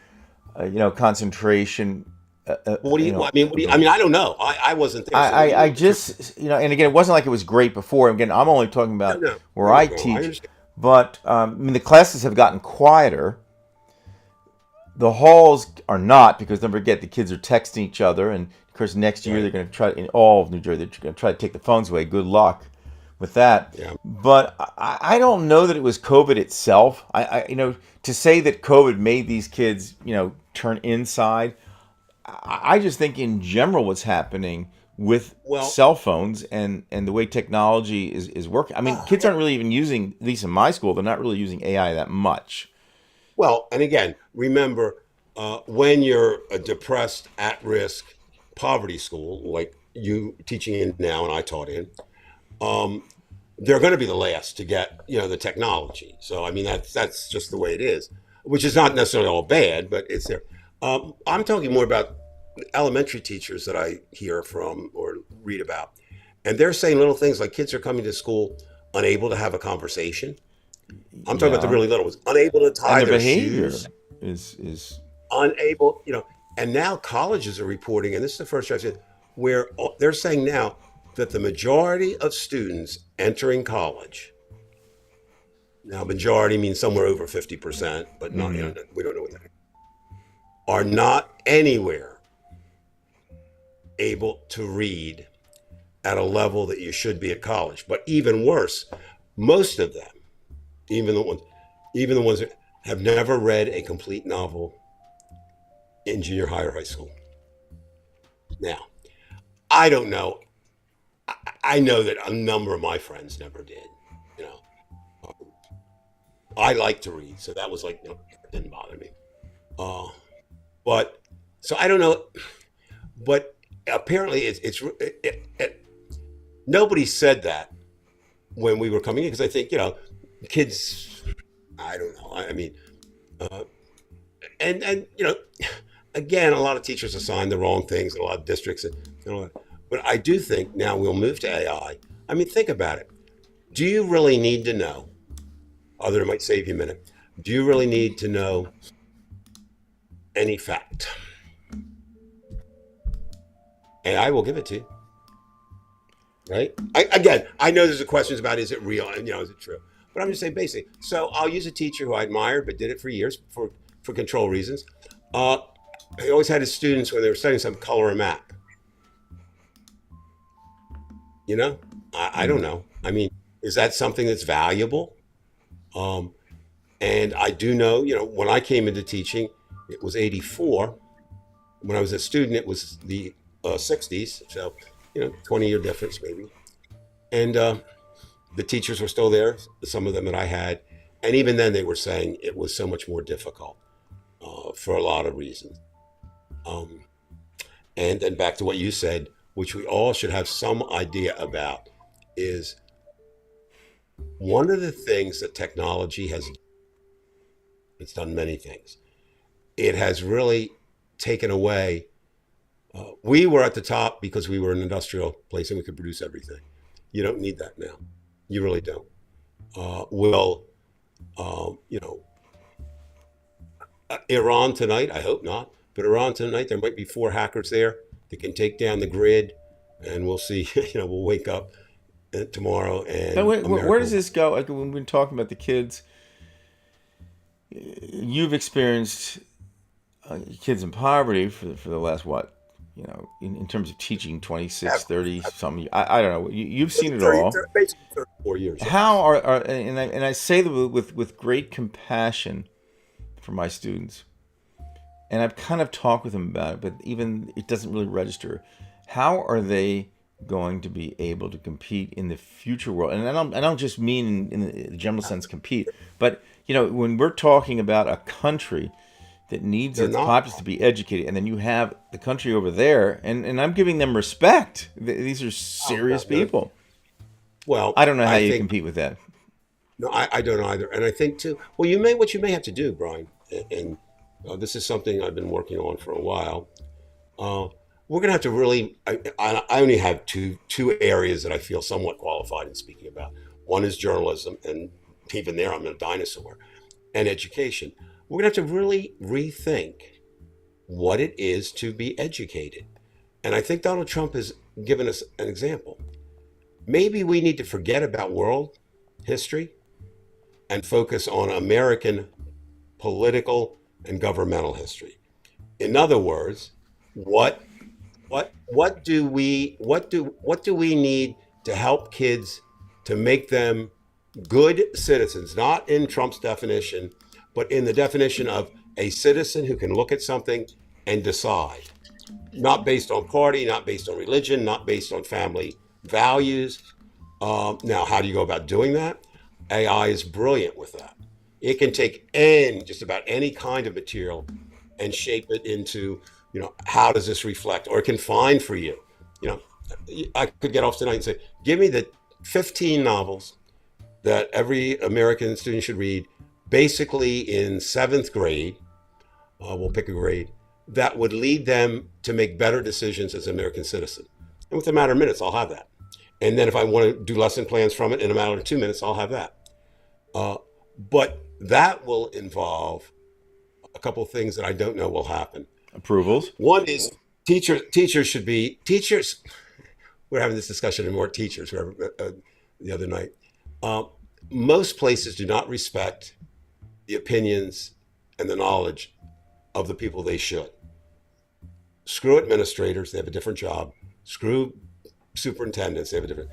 concentration. What do you? I mean, I don't know. I wasn't there. So I just, and again, it wasn't like it was great before. Again, I'm only talking about No, where I no, I teach. understand. But the classes have gotten quieter. The halls are not because don't forget the kids are texting each other, and of course next year they're going to try in all of New Jersey. They're going to try to take the phones away. Good luck with that. Yeah. But I don't know that it was COVID itself. To say that COVID made these kids turn inside. I just think in general what's happening with cell phones and the way technology is working. I mean, kids aren't really even using, at least in my school, they're not really using AI that much. Well, and again, remember when you're a depressed, at-risk poverty school like you teaching in now and I taught in, they're going to be the last to get the technology. So I mean that's just the way it is, which is not necessarily all bad, but it's there. I'm talking more about elementary teachers that I hear from or read about, and they're saying little things like kids are coming to school unable to have a conversation. I'm talking about the really little ones, unable to tie And the their behavior shoes, is unable, and now colleges are reporting, and this is the first I've said, where they're saying now that the majority of students entering college, now majority means somewhere over 50%, but not, we don't know what that is, are not anywhere able to read at a level that you should be at college. But even worse, most of them, even the ones that have never read a complete novel in junior high or high school. Now, I don't know. I know that a number of my friends never did. I like to read, so that was like, it didn't bother me. But so I don't know, but apparently nobody said that when we were coming in because I think kids, I don't know. I mean, and again, a lot of teachers assign the wrong things in a lot of districts and all that. But I do think now we'll move to AI. I mean, think about it. Do you really need to know? Other than it might save you a minute. Do you really need to know any fact? AI will give it to you. Right? I know there's a questions about is it real and is it true? But I'm just saying basic. So I'll use a teacher who I admired but did it for years for control reasons. He always had his students when they were studying something color a map. You know, I don't know. I mean, is that something that's valuable? Um, and I do know, when I came into teaching, it was 84. When I was a student, it was the 60s. So, 20-year difference maybe. And the teachers were still there, some of them that I had. And even then, they were saying it was so much more difficult for a lot of reasons. Um, and then back to what you said, which we all should have some idea about, is one of the things that technology has, it's done many things. It has really taken away. We were at the top because we were an industrial place and we could produce everything. You don't need that now. You really don't. Will, Iran tonight, I hope not, but Iran tonight, there might be 4 hackers there that can take down the grid, and we'll see, we'll wake up tomorrow and Now, where America. does this go? Like when we've been talking about the kids, you've experienced kids in poverty for the last, what, in terms of teaching 26, 30 something. I don't know. You've seen it all. Basically 34 years. How are and I say that with great compassion for my students, and I've kind of talked with them about it, but even it doesn't really register. How are they going to be able to compete in the future world? And I don't just mean in the general sense compete, but when we're talking about a country that needs its populace to be educated, and then you have the country over there, and I'm giving them respect. These are serious people. Well, I don't know how you think, compete with that. No, I don't either. And I think too, well, what you may have to do, Brian, and this is something I've been working on for a while. We're going to have to really, I only have two areas that I feel somewhat qualified in speaking about. One is journalism, and even there I'm a dinosaur, and education. We're going to have to really rethink what it is to be educated. And I think Donald Trump has given us an example. Maybe we need to forget about world history and focus on American political and governmental history. In other words, what do we need to help kids to make them good citizens, not in Trump's definition, but in the definition of a citizen who can look at something and decide, not based on party, not based on religion, not based on family values. Now, how do you go about doing that? AI is brilliant with that. It can take just about any kind of material and shape it into, how does this reflect? Or it can find for you. I could get off tonight and say, give me the 15 novels that every American student should read, basically in 7th grade, we'll pick a grade, that would lead them to make better decisions as an American citizen. And with a matter of minutes, I'll have that. And then if I want to do lesson plans from it in a matter of 2 minutes, I'll have that. But that will involve a couple of things that I don't know will happen. Approvals. One is teachers. We're having this discussion in more teachers the other night. Most places do not respect the opinions and the knowledge of the people they should. Screw administrators, they have a different job. Screw superintendents, they have a different.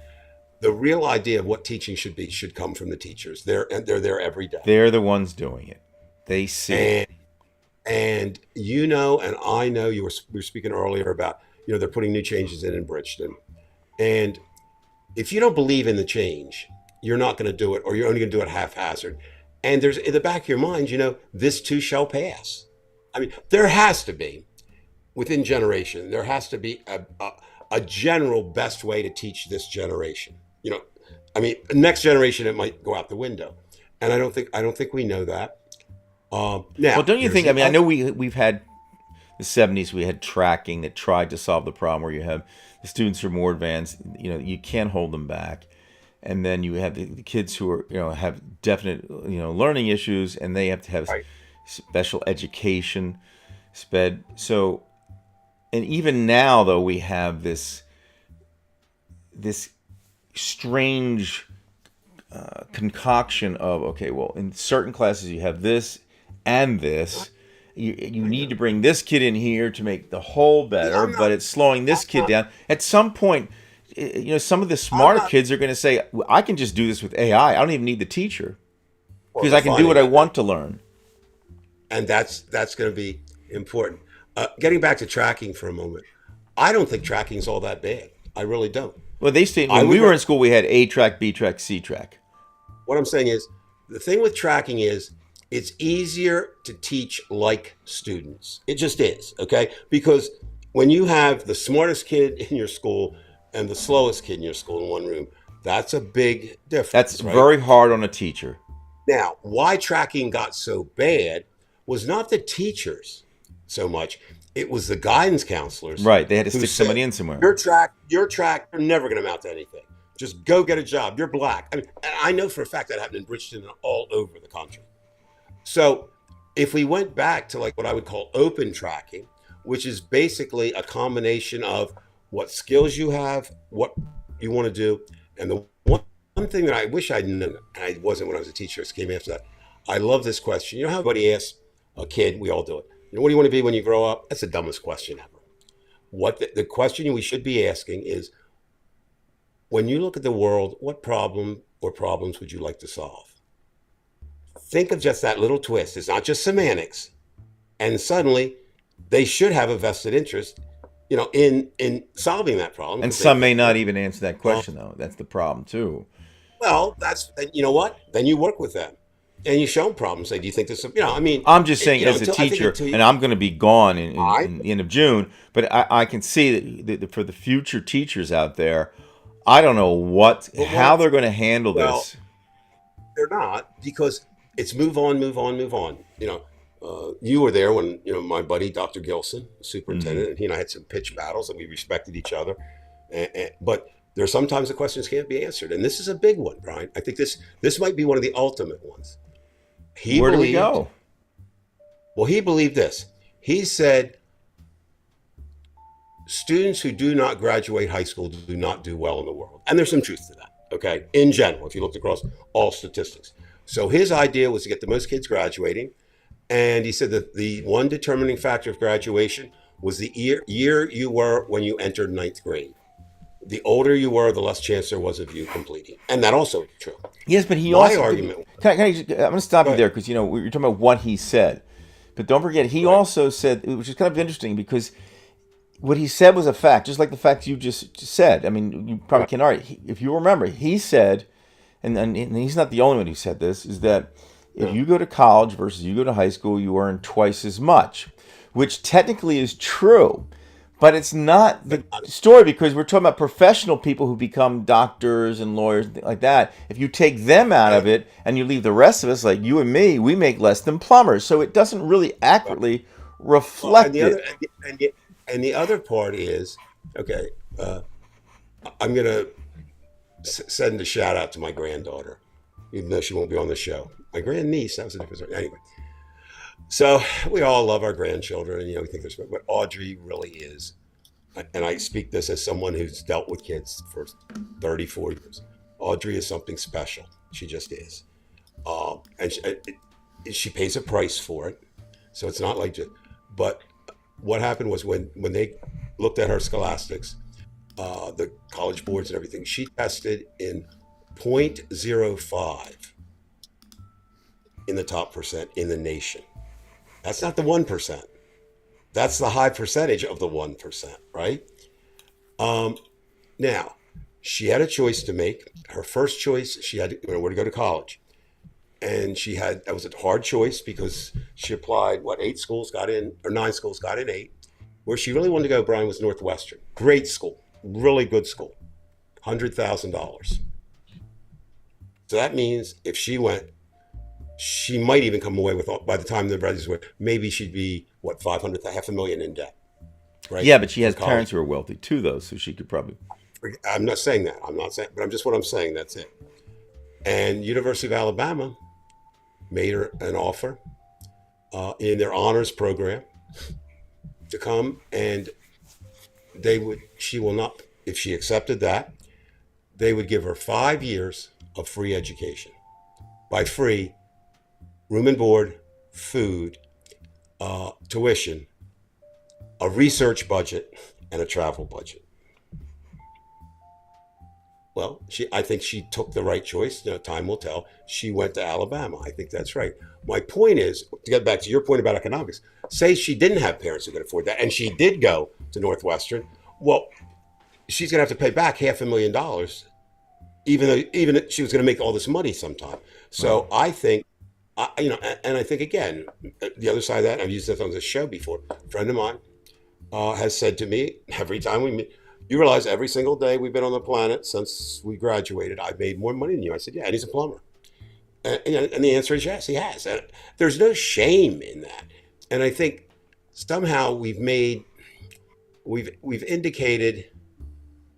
The real idea of what teaching should be should come from the teachers. They're there every day. They're the ones doing it. They see it. And and I know we were speaking earlier about, they're putting new changes in Bridgeton. And if you don't believe in the change, you're not going to do it, or you're only going to do it haphazard. And there's in the back of your mind, this too shall pass. I mean, there has to be, within generation, there has to be a general best way to teach this generation. Next generation, it might go out the window. And I don't think we know that. Now, well, don't you think? I know we've had the 70s. We had tracking that tried to solve the problem where you have the students who are more advanced. You can't hold them back, and then you have the kids who are have definite learning issues, and they have to have special education, sped. So, and even now though we have this strange concoction of in certain classes you have this and this. You need to bring this kid in here to make the whole better, but it's slowing this kid down. At some point, some of the I'm smarter not, kids are going to say, "Well, I can just do this with AI. I don't even need the teacher well, because they're I can do finding what I that, want to learn." and that's going to be important. Getting back to tracking for a moment, I don't think tracking's all that bad. I really don't. Well, they say I when would. we were in school, we had A track, B track, C track. What I'm saying is, the thing with tracking is it's easier to teach like students. It just is, okay? Because when you have the smartest kid in your school and the slowest kid in your school in one room, that's a big That's difference, right? very hard on a teacher. Now, why tracking got so bad was not the teachers so much, it was the guidance counselors Right. They had to who stick said, somebody in somewhere. you're never going to amount to anything. Just go get a job. You're black. I mean, and I know for a fact that happened in Bridgeton and all over the country. So if we went back to like what I would call open tracking, which is basically a combination of what skills you have, what you want to do, and the one thing that I wish I'd known, and I wasn't when I was a teacher, it came after that. I love this question. You know how everybody asks a kid, we all do it. What do you want to be when you grow up? That's the dumbest question ever. What the question we should be asking is, when you look at the world, what problem or problems would you like to solve? Think of just that little twist. It's not just semantics. And suddenly they should have a vested interest, in solving that problem. And some may not even answer that question, though. That's the problem, too. Well, you know what? Then you work with them and you show them problems. Say, do you think this, I mean, I'm just saying, as a I think teacher, until you, and I'm going to be gone in I, the end of June, but I can see that for the future teachers out there, I don't know how they're going to handle well, this. they're not, because it's move on, move on, move on. You were there when, my buddy, Dr. Gilson, the superintendent, and he and I had some pitch battles and we respected each other. But there are sometimes the questions can't be answered. And this is a big one, Brian. I think this might be one of the ultimate ones. Where do we go? Well, he believed this. He said, students who do not graduate high school do not do well in the world. And there's some truth to that, okay? In general, if you looked across all statistics. So his idea was to get the most kids graduating. And he said that the one determining factor of graduation was the year you were when you entered ninth grade. The older you were, the less chance there was of you completing. And that also is true. Yes, but My argument. I'm going to stop you there because, we're talking about what he said. But don't forget, he also said, which is kind of interesting because what he said was a fact, just like the fact you just said. I mean, you probably can't argue. If you remember, he said, and he's not the only one who said this, is that if you go to college versus you go to high school, you earn twice as much, which technically is true. But it's not the story because we're talking about professional people who become doctors and lawyers and things like that. If you take them out of it and you leave the rest of us, like you and me, we make less than plumbers. So it doesn't really accurately reflect it. And the other part is, okay, I'm going to send a shout out to my granddaughter, even though she won't be on the show. My grandniece, that was a different story. Anyway. So we all love our grandchildren, and we think there's, but Audrey really is, and I speak this as someone who's dealt with kids for 34 years. Audrey is something special. She just is, and she pays a price for it. So it's not like just. But what happened was when they looked at her scholastics, the college boards and everything, she tested in 0.05 in the top percent in the nation. That's not the 1%. That's the high percentage of the 1%, right? Now, she had a choice to make. Her first choice, she had where to go to college. And that was a hard choice because she applied, 8 schools, got in, or 9 schools, got in 8. Where she really wanted to go, Brian, was Northwestern. Great school, really good school, $100,000. So that means if she went, she might even come away with, by the time the brothers were, maybe she'd be, $500,000 in debt. Right? Yeah, but she has parents who are wealthy too, though, so she could probably. I'm not saying that. But what I'm saying, that's it. And University of Alabama made her an offer in their honors program to come, and she will not, if she accepted that, they would give her 5 years of free education. By free, room and board, food, tuition, a research budget, and a travel budget. Well, I think she took the right choice. Time will tell. She went to Alabama. I think that's right. My point is, to get back to your point about economics, say she didn't have parents who could afford that, and she did go to Northwestern. Well, she's going to have to pay back $500,000, even if she was going to make all this money sometime. So I think, and I think again, the other side of that, I've used this on this show before. A friend of mine has said to me every time we meet, you realize every single day we've been on the planet since we graduated, I've made more money than you. I said, yeah, and he's a plumber. And the answer is yes, he has. And there's no shame in that. And I think somehow we've indicated,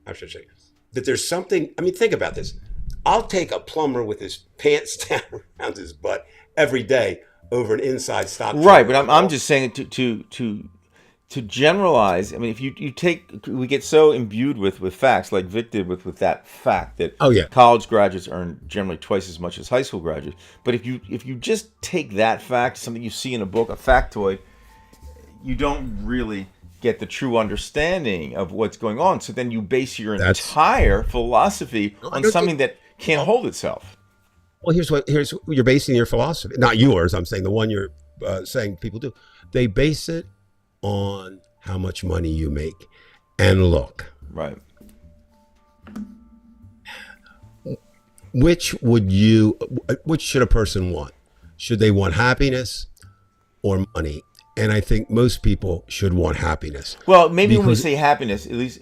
I should say, that there's something. I mean, think about this. I'll take a plumber with his pants down around his butt every day over an inside stock. Right, but I'm just saying to generalize. I mean, if you we get so imbued with facts, like Vic did with that fact that college graduates earn generally twice as much as high school graduates. But if you just take that fact, something you see in a book, a factoid, you don't really get the true understanding of what's going on. So then you base your entire philosophy on something that can't hold itself. Well, here's what you're basing your philosophy. Not yours. I'm saying the one you're saying people do. They base it on how much money you make. And look, right. Which should a person want? Should they want happiness or money? And I think most people should want happiness. Well, maybe when we say happiness, at least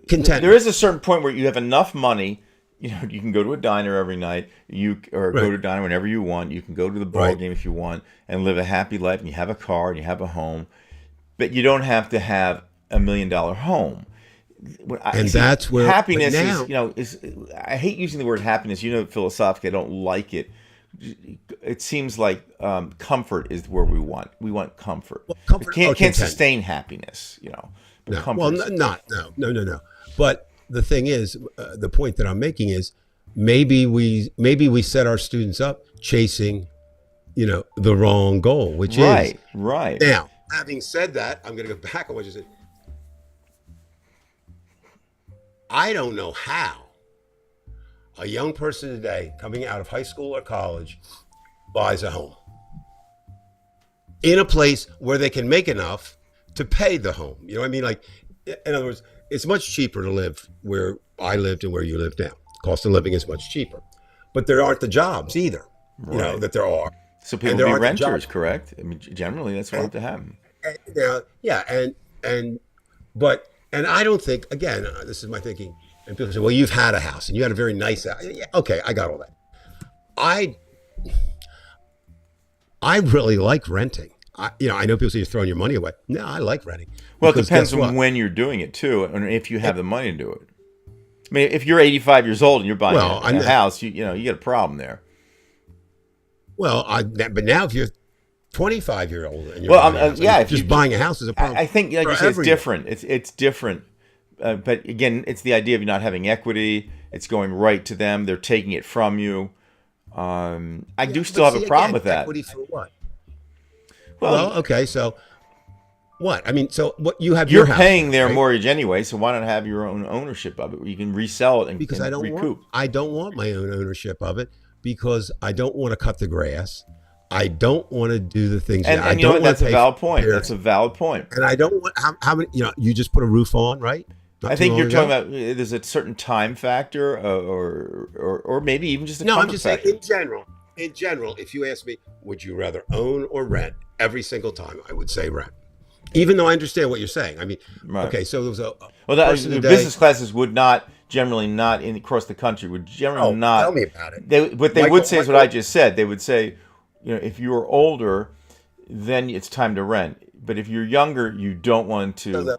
content. There is a certain point where you have enough money. You can go to a diner every night. Go to a diner whenever you want. You can go to the ball game if you want and live a happy life. And you have a car and you have a home, but you don't have to have $1 million home. That's where happiness is. I hate using the word happiness. Philosophically, I don't like it. It seems like comfort is where we want comfort. Well, comfort can't sustain happiness, But no. comfort. Well, no. But the thing is, the point that I'm making is, maybe we set our students up chasing, the wrong goal, which is right. Now, having said that, I'm going to go back on what you said. I don't know how a young person today coming out of high school or college buys a home in a place where they can make enough to pay the home. You know what I mean? Like, in other words, it's much cheaper to live where I lived and where you live now. Cost of living is much cheaper, but there aren't the jobs either, that there are. So people be renters, correct? I mean, generally that's what have to happen. And I don't think, again, this is my thinking, and people say, well, you've had a house and you had a very nice house. Yeah, okay, I got all that. I really like renting. I know people say you're throwing your money away. No, I like renting. Well, it depends on when you're doing it too, and if you have the money to do it. I mean, if you're 85 years old and you're buying a house, you get a problem there. Well, but now if you're 25-year-old and you're buying a house is a problem. I think, like you say, it's different. It's different. But again, it's the idea of you not having equity. It's going right to them. They're taking it from you. I do still have a problem with that. Equity for what? Well, okay, so what? I mean, so what you have? You're your paying house, their mortgage anyway, so why not have your own ownership of it, where you can resell it and because recoup? I don't want my own ownership of it because I don't want to cut the grass. I don't want to do the things. And I don't that's a valid point. That's a valid point. And I don't want how many. You just put a roof on, right? I think you're talking about there's a certain time factor, or maybe even just a comfort I'm just factor. saying in general. If you ask me, would you rather own or rent? Every single time, I would say rent. Even though I understand what you're saying. I mean, okay, so there was the business classes would not generally not across the country would generally not. Tell me about it. What they would say is what I just said. They would say, if you're older, then it's time to rent. But if you're younger, you don't want to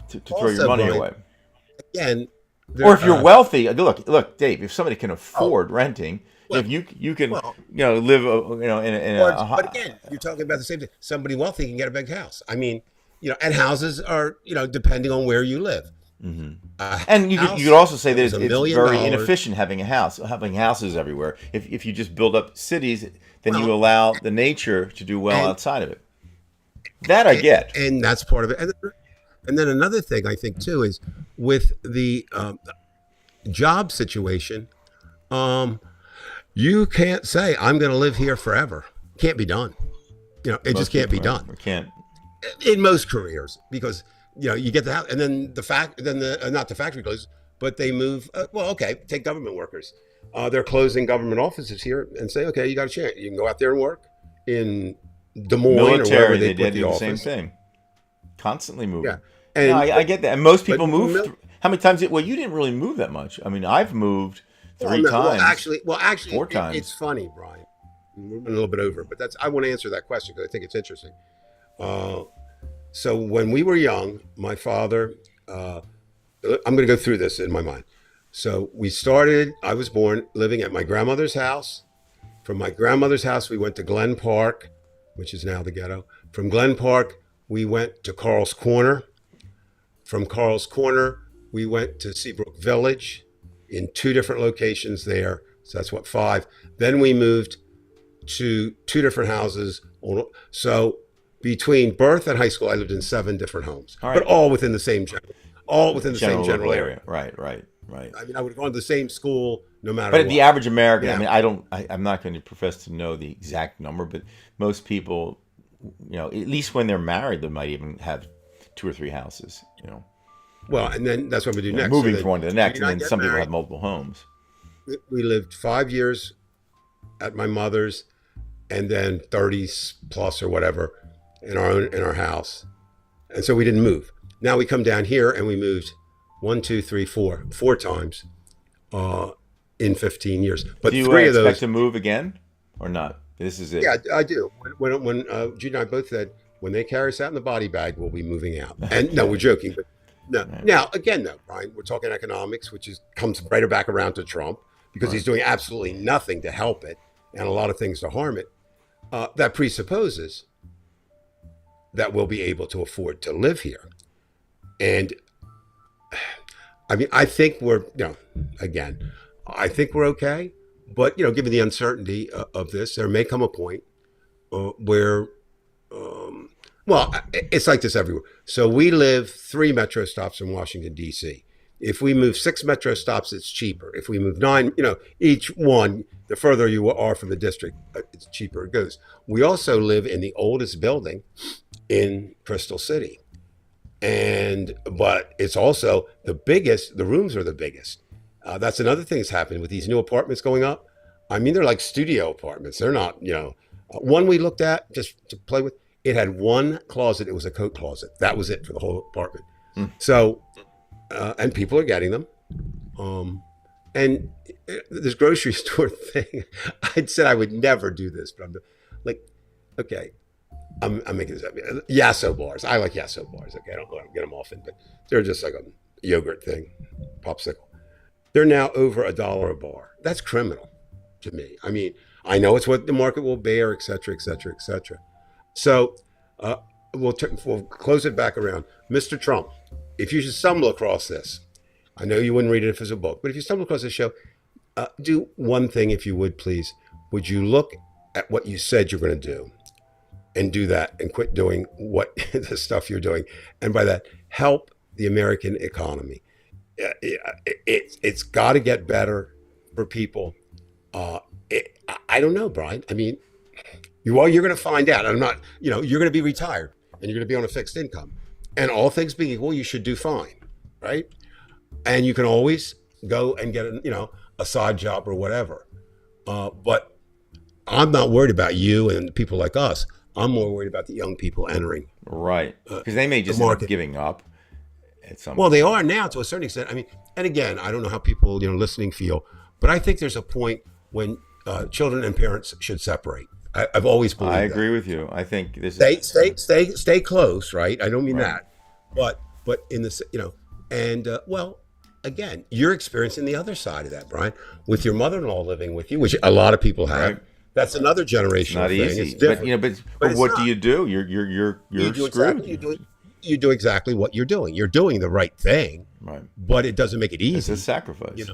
throw your money away. Again, or if you're wealthy, look, Dave. If somebody can afford renting, if you can, live, in a. But again, you're talking about the same thing. Somebody wealthy can get a big house. I mean, and houses are, depending on where you live. Mm-hmm. And you could also say that it's very inefficient having houses everywhere. If you just build up cities, then you allow the nature to do well outside of it. That I get, and that's part of it. And then another thing I think too is with the job situation, you can't say I'm going to live here forever. Can't be done. It Most just can't be people, done right? Can't. in most careers, because you get the house, and then not the factory closes, but they move. Well, okay, take government workers. They're closing government offices here and say, okay, you got a chance. You can go out there and work in Des Moines or wherever Military, they they put did the do the office. same thing. Constantly moving. Yeah, No, and I get that. And most people but move. mil- How many times? Well, you didn't really move that much. I mean, I've moved three no, times. Well, actually, Four times. it's funny, Brian. We're running a little bit over, but I want to answer that question because I think it's interesting. So when we were young, my father, I'm going to go through this in my mind. So I was born living at my grandmother's house. From my grandmother's house, we went to Glen Park, which is now the ghetto. From Glen Park, we went to Carl's Corner. From Carl's Corner, we went to Seabrook Village in 2 different locations there. So that's 5. Then we moved to 2 different houses. So between birth and high school, I lived in 7 different homes, All right. but all within the same same general area. Right. I mean, I would have gone to the same school no matter But what. the average American, Yeah. I mean, I'm not going to profess to know the exact number, but most people, at least when they're married, they might even have 2 or 3 houses. Well, and then that's what we do next. Moving So from one to the next, Judy and I then get some people married. have multiple homes. We lived 5 years at my mother's, and then 30 plus or whatever in our house, and so we didn't move. Now we come down here and we moved 4 times in 15 years. But Do you 3 of expect those, to move again or not? This is it. yeah, I do. When Judy and I both said, when they carry us out in the body bag, we'll be moving out. And no, we're joking, but no. Now again, though, Brian, we're talking economics, which comes right back around to Trump because he's doing absolutely nothing to help it and a lot of things to harm it. That presupposes that we'll be able to afford to live here. And I mean, I think I think we're okay. But, given the uncertainty of this, there may come a point where, it's like this everywhere. So we live 3 metro stops from Washington, D.C. If we move 6 metro stops, it's cheaper. If we move 9, each one, the further you are from the district, it's cheaper it goes. We also live in the oldest building in Crystal City. But it's also the biggest, the rooms are the biggest. That's another thing that's happening with these new apartments going up. I mean, they're like studio apartments. They're not, one we looked at just to play with, it had 1 closet. It was a coat closet. That was it for the whole apartment. So, and people are getting them. And this grocery store thing, I'd said I would never do this, but I'm like, okay, I'm making this up. Yasso bars. I like Yasso bars. Okay, I don't get them often, but they're just like a yogurt thing, popsicle. They're now over $1 a bar. That's criminal to me. I mean, I know it's what the market will bear, et cetera, et cetera, et cetera. So we'll close it back around. Mr. Trump, if you should stumble across this, I know you wouldn't read it if it's a book, but if you stumble across this show, do one thing, if you would, please. Would you look at what you said you're going to do and do that and quit doing what the stuff you're doing? And by that, help the American economy. It's got to get better for people. I don't know, Brian. I mean, you're going to find out. I'm not, you're going to be retired and you're going to be on a fixed income. And all things being equal, you should do fine, right? And you can always go and get a side job or whatever. But I'm not worried about you and people like us. I'm more worried about the young people entering. Right. Because they may just end up giving up at some Well, they are now to a certain extent. I mean, and again, I don't know how people, listening feel, but I think there's a point when children and parents should separate. I've always believed I agree with you. I think this stay close, right? I don't mean that, but in this, and well, again, you're experiencing the other side of that, Brian, with your mother-in-law living with you, which a lot of people have. Right. That's another generational not thing. easy. It's different. But it's what not. do you do? You're screwed. You do exactly what you're doing. You're doing the right thing, Right. but it doesn't make it easy. It's a sacrifice.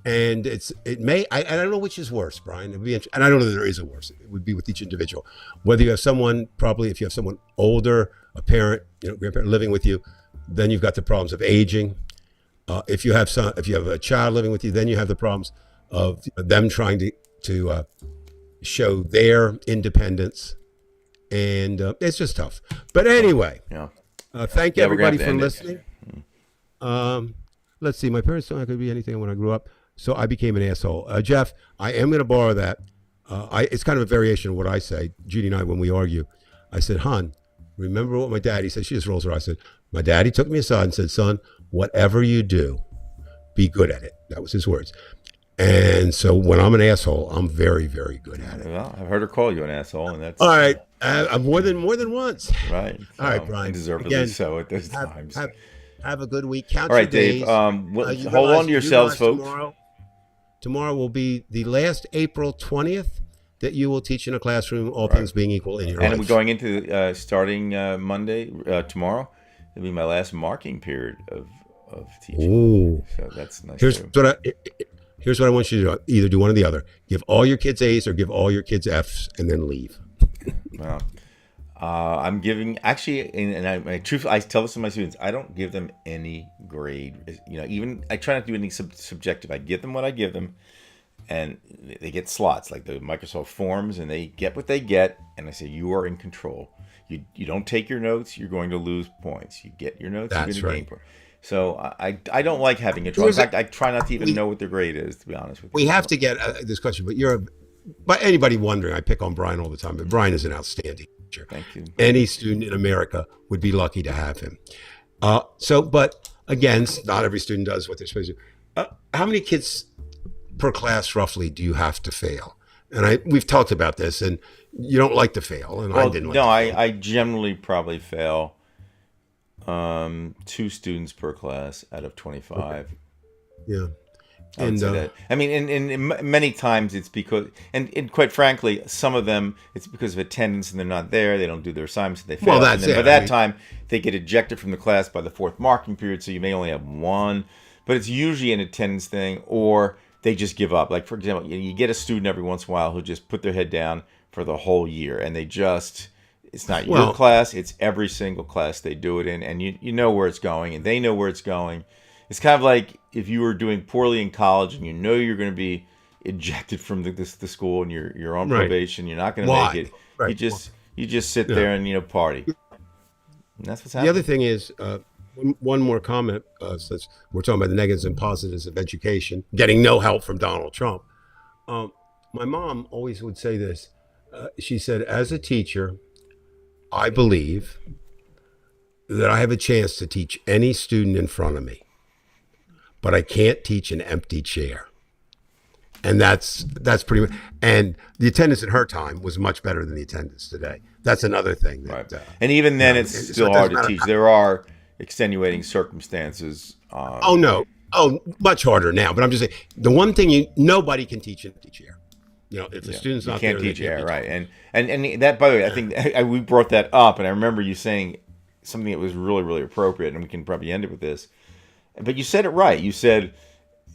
And I don't know which is worse, Brian. And I don't know that there is a worse. It would be with each individual. Whether you have someone, probably if you have someone older, a parent, grandparent living with you, then you've got the problems of aging. If you have a child living with you, then you have the problems of them trying to show their independence, and it's just tough. But anyway, Yeah. thank Yeah, we're gonna everybody have to for end it. listening. Let's see. My parents thought I could be anything when I grew up, so I became an asshole. Jeff, I am going to borrow that. It's kind of a variation of what I say. Judy and I, when we argue, I said, "Hon, remember what my daddy said?" She just rolls her eyes. I said, "My daddy took me aside and said, son, whatever you do, be good at it." That was his words. And so when I'm an asshole, I'm very, very good at it. Well, I've heard her call you an asshole, and that's All right, more than once. right. All right, So, Brian. and deservedly Again, so at those times. Have a good week. Count All right, your Dave. days. Hold realize- on to yourselves, realize folks. Tomorrow will be the last April 20th that you will teach in a classroom, all things being equal in your And life. we're going into starting Monday, tomorrow. It'll be my last marking period of teaching. Ooh. So that's nice. Here's too. what I want you to do. Either do one or the other. Give all your kids A's or give all your kids F's and then leave. Well, I'm giving actually, and I tell this to my students. I don't give them any grade. Even I try not to do anything subjective. I give them what I give them, and they get slots like the Microsoft Forms, and they get what they get. And I say, you are in control. You don't take your notes, you're going to lose points. You get your notes, That's you're going to right. gain points. So I don't like having control. In fact, I try not to even know what their grade is, to be honest with you. We have to get this question, but anybody wondering, I pick on Brian all the time, but Brian is an outstanding teacher. Thank you. Any student in America would be lucky to have him. But again, not every student does what they're supposed to. How many kids per class roughly do you have to fail? And we've talked about this, and you don't like to fail, and I didn't like to fail. I generally probably fail 2 students per class out of 25. Yeah. I would say that. I mean, and many times it's because, and quite frankly, some of them it's because of attendance and they're not there. They don't do their assignments. And they fail. Well, that's and then it. By that time, they get ejected from the class by the 4th marking period. So you may only have 1, but it's usually an attendance thing, or they just give up. Like for example, you get a student every once in a while who just put their head down for the whole year, and they just. It's not your class. It's every single class they do it in, and you know where it's going, and they know where it's going. It's kind of like if you were doing poorly in college and you know you're going to be ejected from the school and you're on probation. You're not going to make it. Right. You just sit there and party. And that's what's happening. The other thing is, one more comment, since we're talking about the negatives and positives of education, getting no help from Donald Trump. My mom always would say this. She said, as a teacher, I believe that I have a chance to teach any student in front of me, but I can't teach an empty chair. And that's pretty much, and the attendance at her time was much better than the attendance today. That's another thing. That, right. And even then, it's so still it hard doesn't to matter. teach. There are extenuating circumstances. Much harder now. But I'm just saying, the one thing nobody can teach an empty chair. If the student's You not can't there, teach air, right? And that, by the way, I think we brought that up, and I remember you saying something that was really, really appropriate, and we can probably end it with this. But you said it right. You said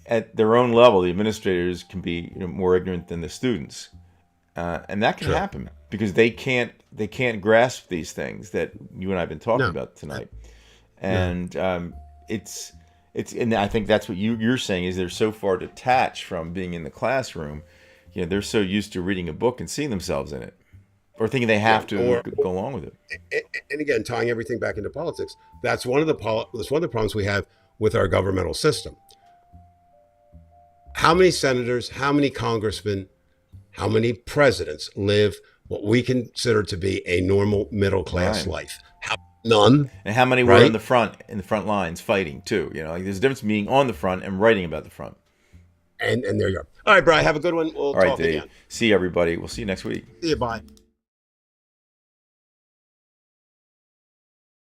at their own level, the administrators can be more ignorant than the students, and that can happen because they can't grasp these things that you and I have been talking about tonight. And it's and I think that's what you're saying is they're so far detached from being in the classroom. They're so used to reading a book and seeing themselves in it, or thinking they have to go along with it. And again, tying everything back into politics, that's one of the problems we have with our governmental system. How many senators, how many congressmen, how many presidents live what we consider to be a normal middle class life? None. And how many were in the front lines fighting too? There's a difference between being on the front and writing about the front. And there you are. All right, Brian, have a good one. We'll All right, talk Dave. again. See everybody. We'll see you next week. See you. Bye.